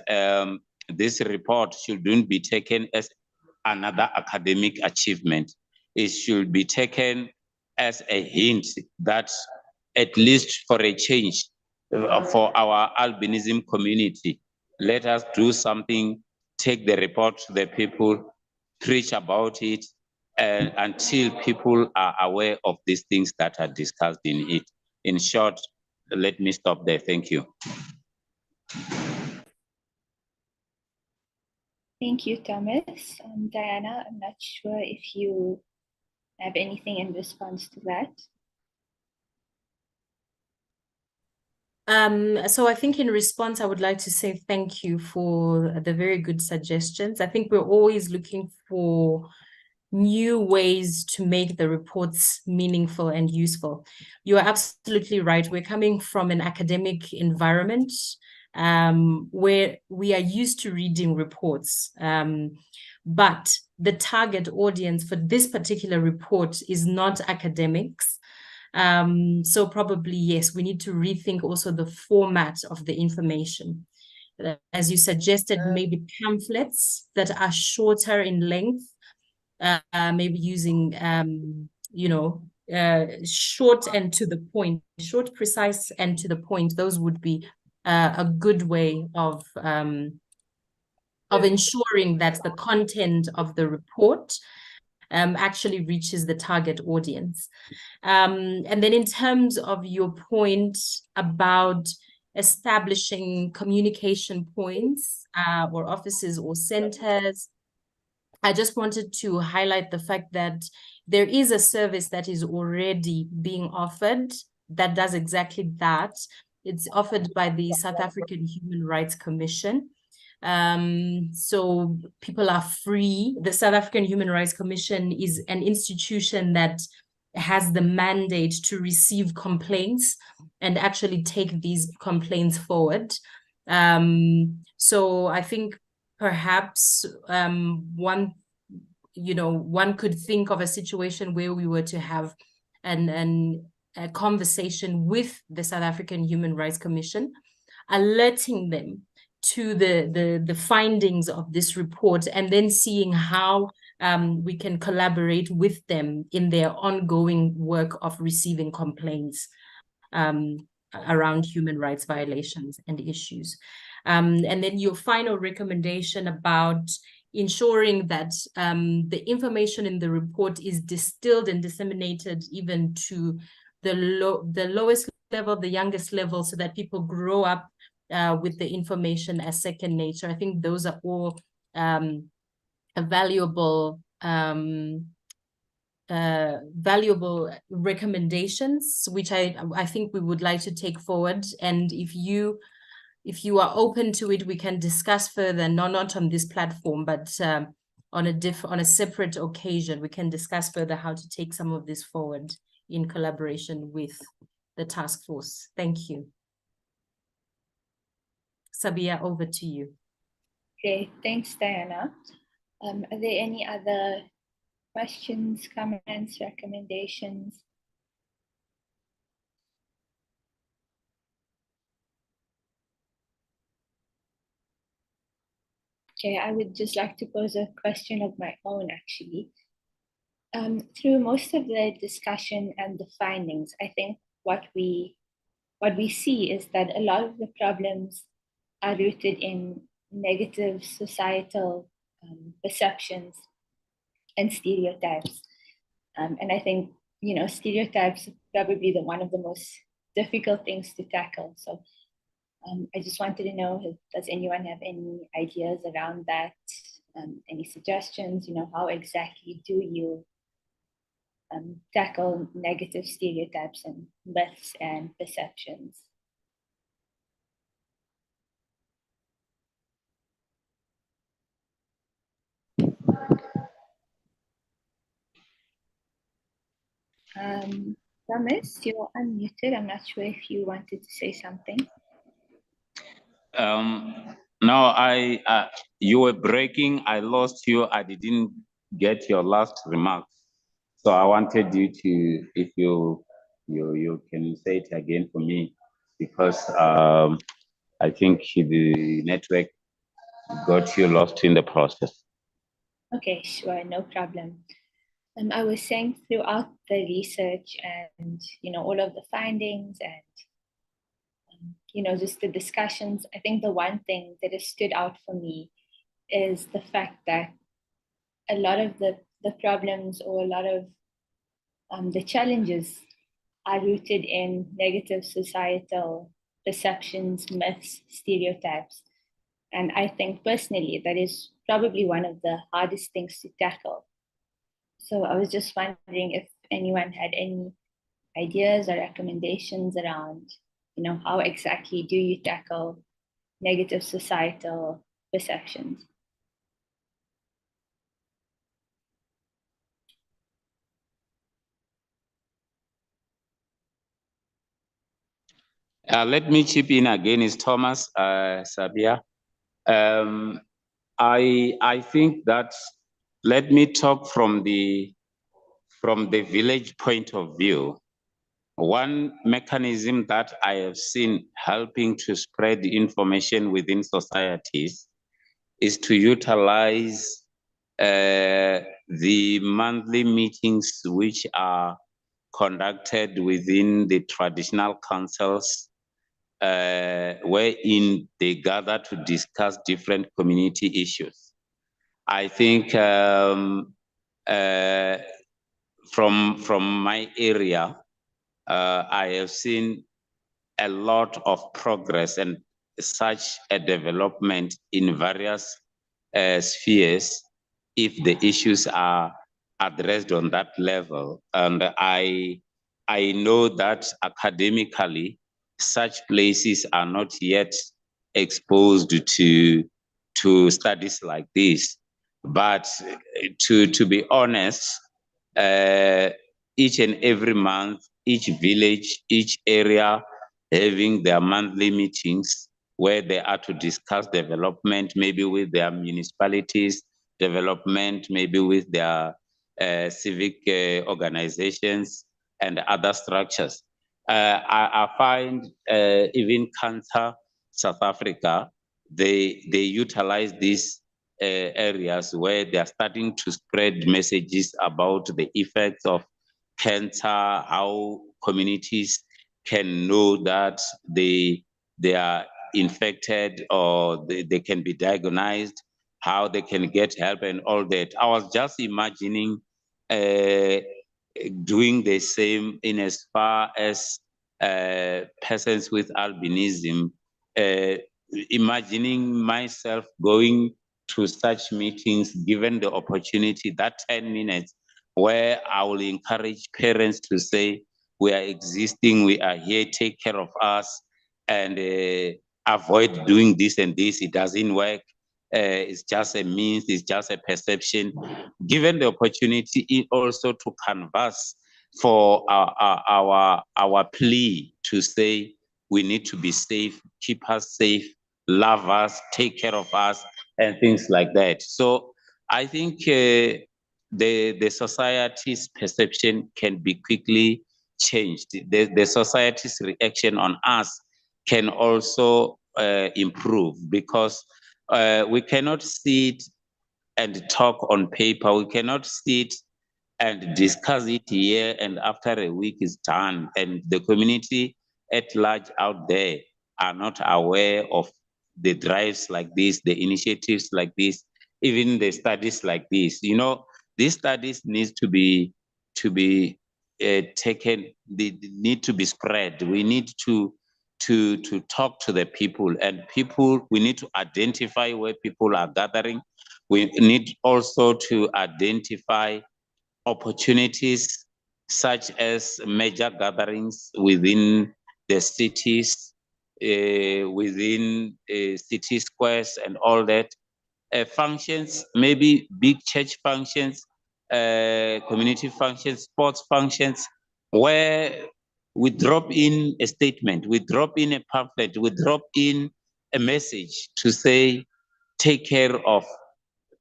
Speaker 5: this report shouldn't be taken as another academic achievement. It should be taken as a hint that, at least for a change, for our albinism community, let us do something, take the report to the people, preach about it, until people are aware of these things that are discussed in it. In short, let me stop there. Thank you.
Speaker 2: Thank you, Thomas. Diana, I'm not sure if you have anything in response to that.
Speaker 3: So I think in response, I would like to say thank you for the very good suggestions. I think we're always looking for new ways to make the reports meaningful and useful. You are absolutely right. We're coming from an academic environment where we are used to reading reports. But the target audience for this particular report is not academics. So probably, yes, we need to rethink also the format of the information. As you suggested, maybe pamphlets that are shorter in length, maybe using, short and to the point, short, precise, and to the point. Those would be a good way of ensuring that the content of the report actually reaches the target audience. And then in terms of your point about establishing communication points or offices or centers, I just wanted to highlight the fact that there is a service that is already being offered that does exactly that. It's offered by the South African Human Rights Commission. So people are free. The South African Human Rights Commission is an institution that has the mandate to receive complaints and actually take these complaints forward. So I think perhaps one could think of a situation where we were to have a conversation with the South African Human Rights Commission, alerting them to the findings of this report, and then seeing how we can collaborate with them in their ongoing work of receiving complaints around human rights violations and issues. And then your final recommendation about ensuring that the information in the report is distilled and disseminated even to the lowest level, the youngest level, so that people grow up with the information as second nature. I think those are all valuable recommendations, which I think we would like to take forward. And if you are open to it, we can discuss further, not on this platform, but on a separate occasion. We can discuss further how to take some of this forward in collaboration with the task force. Thank you. Sabia, over to you.
Speaker 2: Okay, thanks, Diana. Are there any other questions, comments, recommendations? Okay, I would just like to pose a question of my own, actually. Through most of the discussion and the findings, I think what we see is that a lot of the problems are rooted in negative societal perceptions and stereotypes. And I think, stereotypes are probably one of the most difficult things to tackle. So I just wanted to know, does anyone have any ideas around that? Any suggestions? How exactly do you tackle negative stereotypes and myths and perceptions? Thomas, you're unmuted. I'm not sure if you wanted to say something.
Speaker 5: No, you were breaking. I lost you. I didn't get your last remarks. So I wanted you to, if you can say it again for me, because I think the network got you lost in the process.
Speaker 2: Okay, sure, no problem. I was saying throughout the research and, all of the findings and, just the discussions, I think the one thing that has stood out for me is the fact that a lot of the problems or a lot of the challenges are rooted in negative societal perceptions, myths, stereotypes. And I think personally, that is probably one of the hardest things to tackle. So I was just wondering if anyone had any ideas or recommendations around, how exactly do you tackle negative societal perceptions?
Speaker 5: Let me chip in again. Is Thomas, Sabia. I think that, let me talk from the village point of view. One mechanism that I have seen helping to spread information within societies is to utilize the monthly meetings which are conducted within the traditional councils, wherein they gather to discuss different community issues. I think from my area, I have seen a lot of progress and such a development in various spheres if the issues are addressed on that level. And I know that academically, such places are not yet exposed to studies like this. But to be honest, each and every month, each village, each area having their monthly meetings where they are to discuss development, maybe with their municipalities, development, maybe with their civic organizations and other structures. I find even Cancer South Africa, they utilize these areas where they are starting to spread messages about the effects of cancer, how communities can know that they are infected or they can be diagnosed, how they can get help and all that. I was just imagining doing the same in as far as persons with albinism, imagining myself going to such meetings, given the opportunity, that 10 minutes, where I will encourage parents to say, we are existing, we are here, take care of us, and avoid doing this and this, it doesn't work. It's just a means, it's just a perception. Given the opportunity also to canvas for our plea to say we need to be safe, keep us safe, love us, take care of us, and things like that. So I think the society's perception can be quickly changed. The society's reaction on us can also improve, because we cannot sit and talk on paper. We cannot sit and discuss it here, and after a week is done, and the community at large out there are not aware of the drives like this, the initiatives like this, even the studies like this. You know, these studies need to be taken. They need to be spread. We need to talk to the people, and people, we need to identify where people are gathering. We need also to identify opportunities such as major gatherings within the cities, within city squares and all that. Functions, maybe big church functions, community functions, sports functions, where we drop in a statement, we drop in a pamphlet, we drop in a message to say, take care of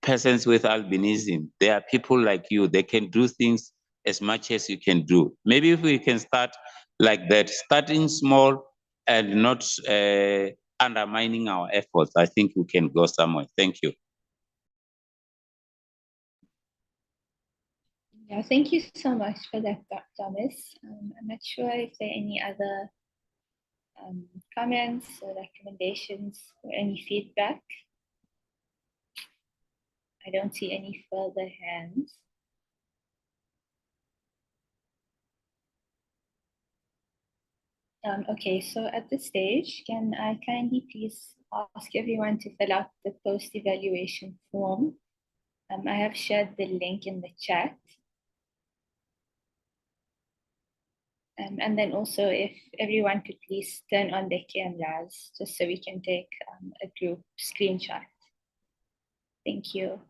Speaker 5: persons with albinism. There are people like you, they can do things as much as you can do. Maybe if we can start like that, starting small and not undermining our efforts, I think we can go somewhere. Thank you.
Speaker 2: Yeah, thank you so much for that, Dr. Thomas. I'm not sure if there are any other comments or recommendations or any feedback. I don't see any further hands. Okay, so at this stage, can I kindly please ask everyone to fill out the post-evaluation form? I have shared the link in the chat. And then also, if everyone could please turn on their cameras, just so we can take a group screenshot. Thank you.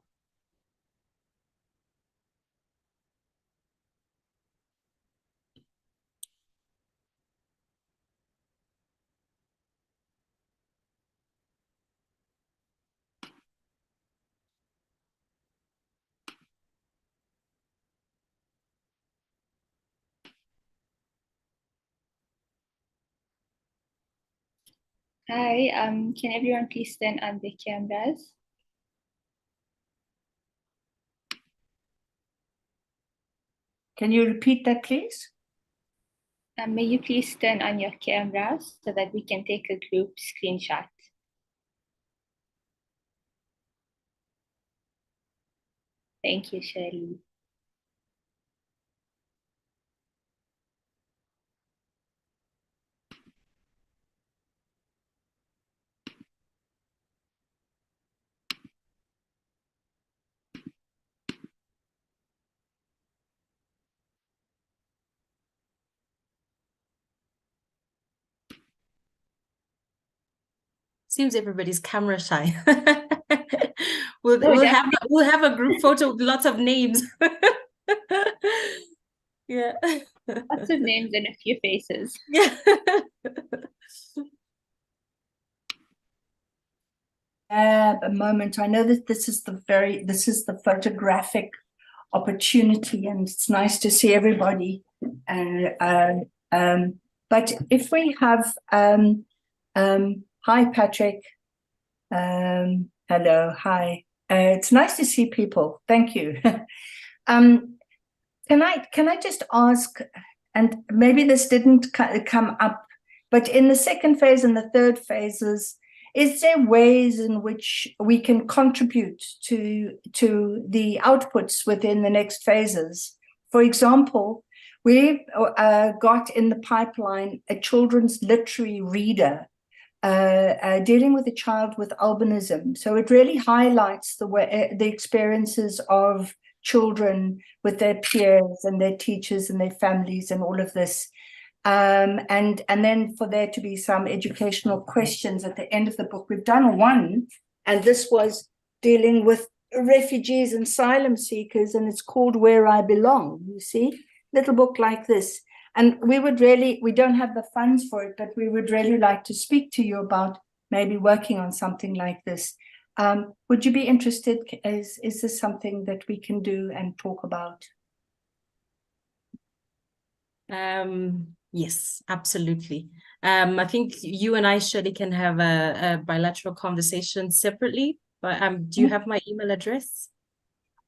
Speaker 2: Hi, can everyone please turn on the cameras?
Speaker 7: Can you repeat that, please?
Speaker 2: May you please turn on your cameras so that we can take a group screenshot. Thank you, Shirley.
Speaker 3: Seems everybody's camera shy. We'll have a group photo with lots of names. Yeah.
Speaker 2: Lots of names and a few faces.
Speaker 3: Yeah.
Speaker 7: A moment. I know that this is the photographic opportunity, and it's nice to see everybody. But if we have hi Patrick, Hello, hi. It's nice to see people. Thank you. Can I just ask, and maybe this didn't come up, but in the second phase and the third phases, is there ways in which we can contribute to the outputs within the next phases? For example, we've got in the pipeline a children's literary reader dealing with a child with albinism. So it really highlights the experiences of children with their peers and their teachers and their families and all of this. And then for there to be some educational questions at the end of the book. We've done one, and this was dealing with refugees and asylum seekers, and it's called Where I Belong, you see, little book like this. And we don't have the funds for it, but we would really like to speak to you about maybe working on something like this. Would you be interested? Is this something that we can do and talk about?
Speaker 3: Yes, absolutely. I think you and I, Shirley, can have a bilateral conversation separately, but do you have my email address?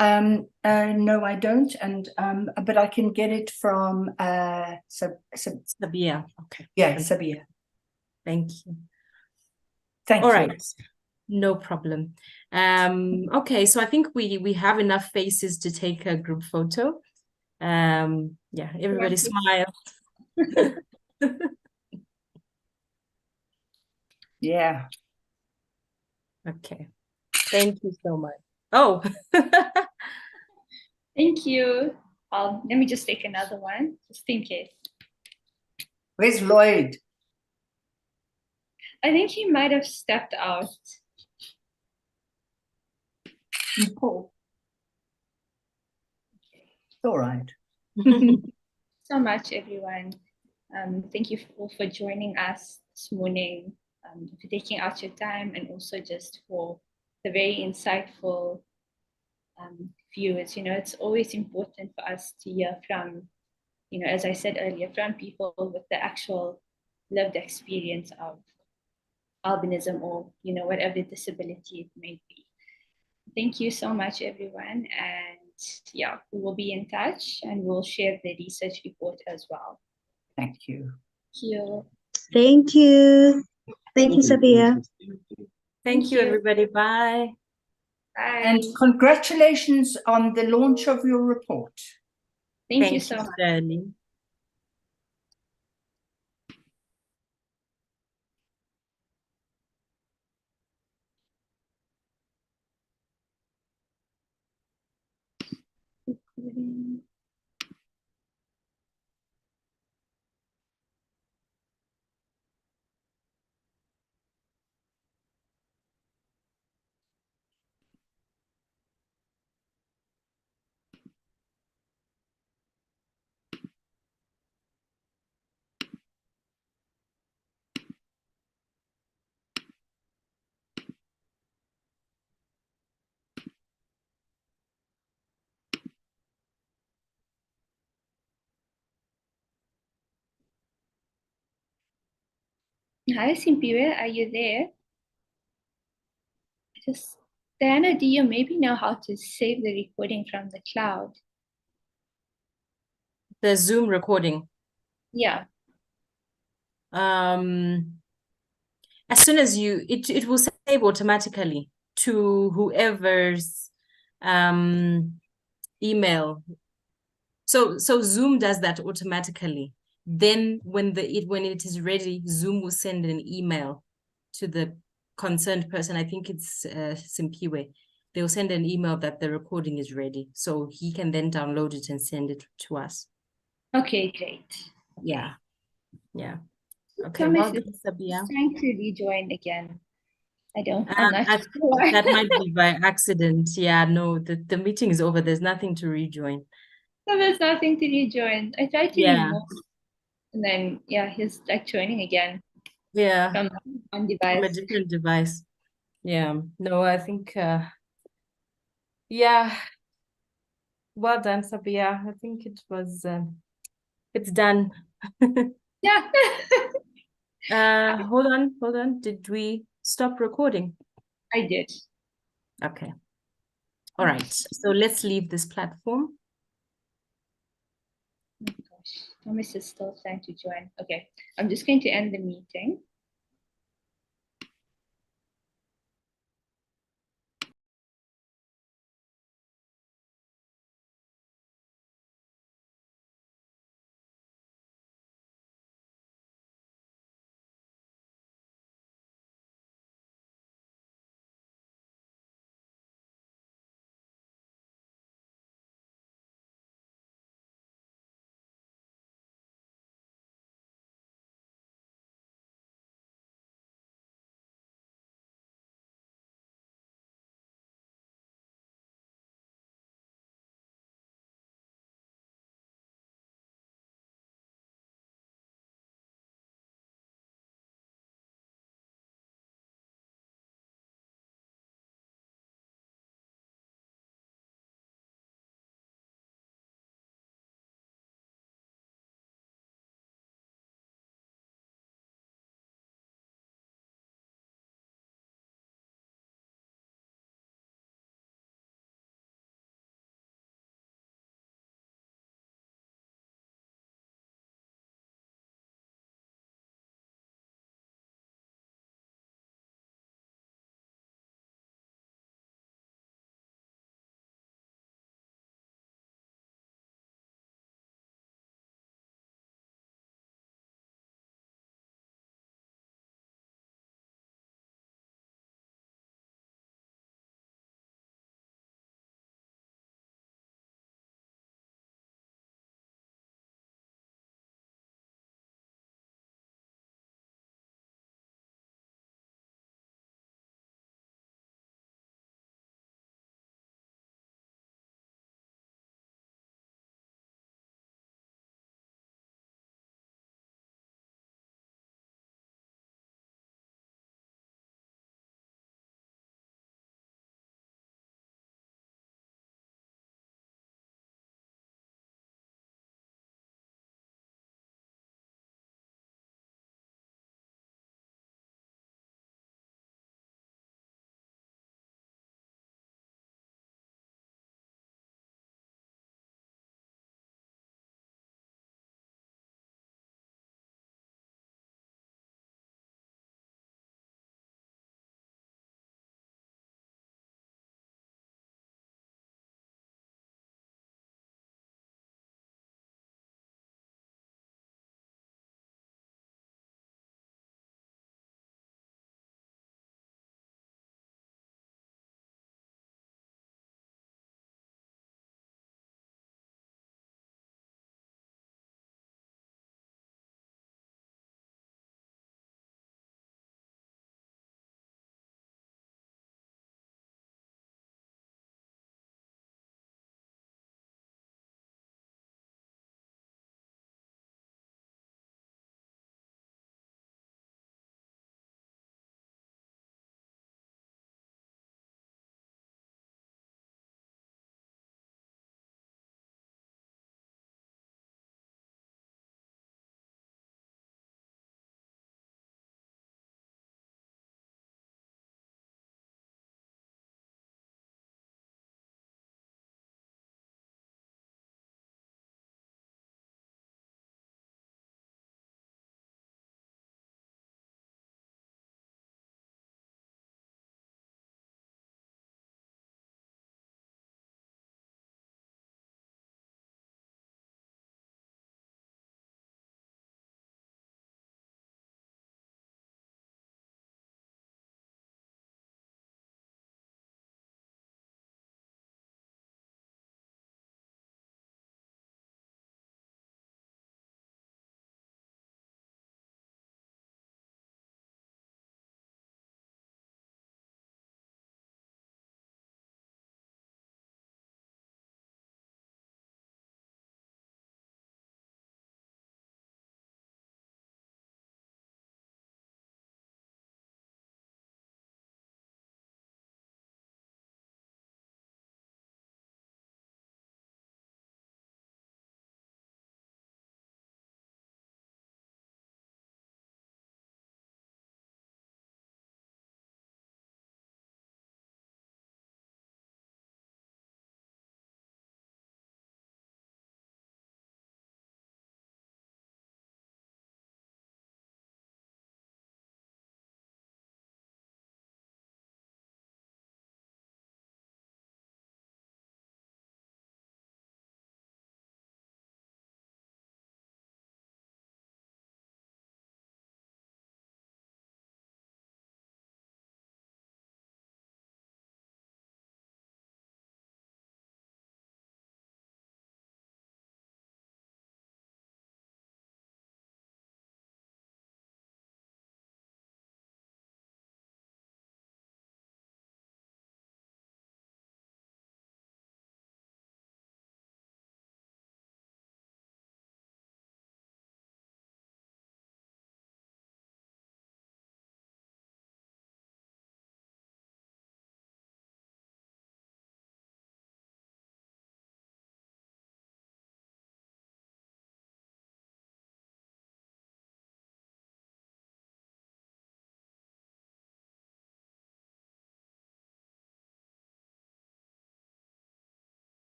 Speaker 7: No, I don't, and but I can get it from
Speaker 3: Sabia. Okay.
Speaker 7: Yeah, Sabia.
Speaker 3: Thank you.
Speaker 7: Thank
Speaker 3: All
Speaker 7: you.
Speaker 3: right. No problem. Okay, so I think we have enough faces to take a group photo. Yeah, everybody smile.
Speaker 7: Yeah.
Speaker 3: Okay. Thank you so much. Oh.
Speaker 2: Thank you. Let me just take another one, just in case.
Speaker 7: Where's Lloyd?
Speaker 2: I think he might have stepped out.
Speaker 7: Paul. It's all right.
Speaker 2: So much, everyone. Thank you for joining us this morning, for taking out your time, and also just for the very insightful viewers. It's always important for us to hear from, as I said earlier, from people with the actual lived experience of albinism or, whatever disability it may be. Thank you so much, everyone. And yeah, we will be in touch and we'll share the research report as well.
Speaker 7: Thank you.
Speaker 2: Thank you.
Speaker 8: Thank you. Thank you, Sabia.
Speaker 3: Thank you, everybody. Bye.
Speaker 2: Bye.
Speaker 7: And congratulations on the launch of your report.
Speaker 2: Thank you so much.
Speaker 3: Shirley.
Speaker 2: Hi, Simpiwe, are you there? Diana, do you maybe know how to save the recording from the cloud?
Speaker 3: The Zoom recording.
Speaker 2: Yeah.
Speaker 3: As soon as it will save automatically to whoever's email. So Zoom does that automatically. Then when it is ready, Zoom will send an email to the concerned person. I think it's Simpiwe. They'll send an email that the recording is ready, so he can then download it and send it to us.
Speaker 2: Okay, great.
Speaker 3: Yeah. Okay,
Speaker 2: Thomas
Speaker 3: well,
Speaker 2: is
Speaker 3: Sabia.
Speaker 2: trying to rejoin again. I'm not
Speaker 3: I
Speaker 2: sure.
Speaker 3: that might be by accident. Yeah, no, the meeting is over. There's nothing to rejoin.
Speaker 2: So there's nothing to rejoin. I tried to remove, and then he's like joining again.
Speaker 3: Yeah.
Speaker 2: From on device.
Speaker 3: From a different device. Yeah. No, I think yeah. Well done, Sabia. I think it was it's done.
Speaker 2: Yeah.
Speaker 3: Hold on. Did we stop recording?
Speaker 2: I did.
Speaker 3: Okay. All right. So let's leave this platform.
Speaker 2: Oh my gosh, Thomas is still trying to join. Okay, I'm just going to end the meeting.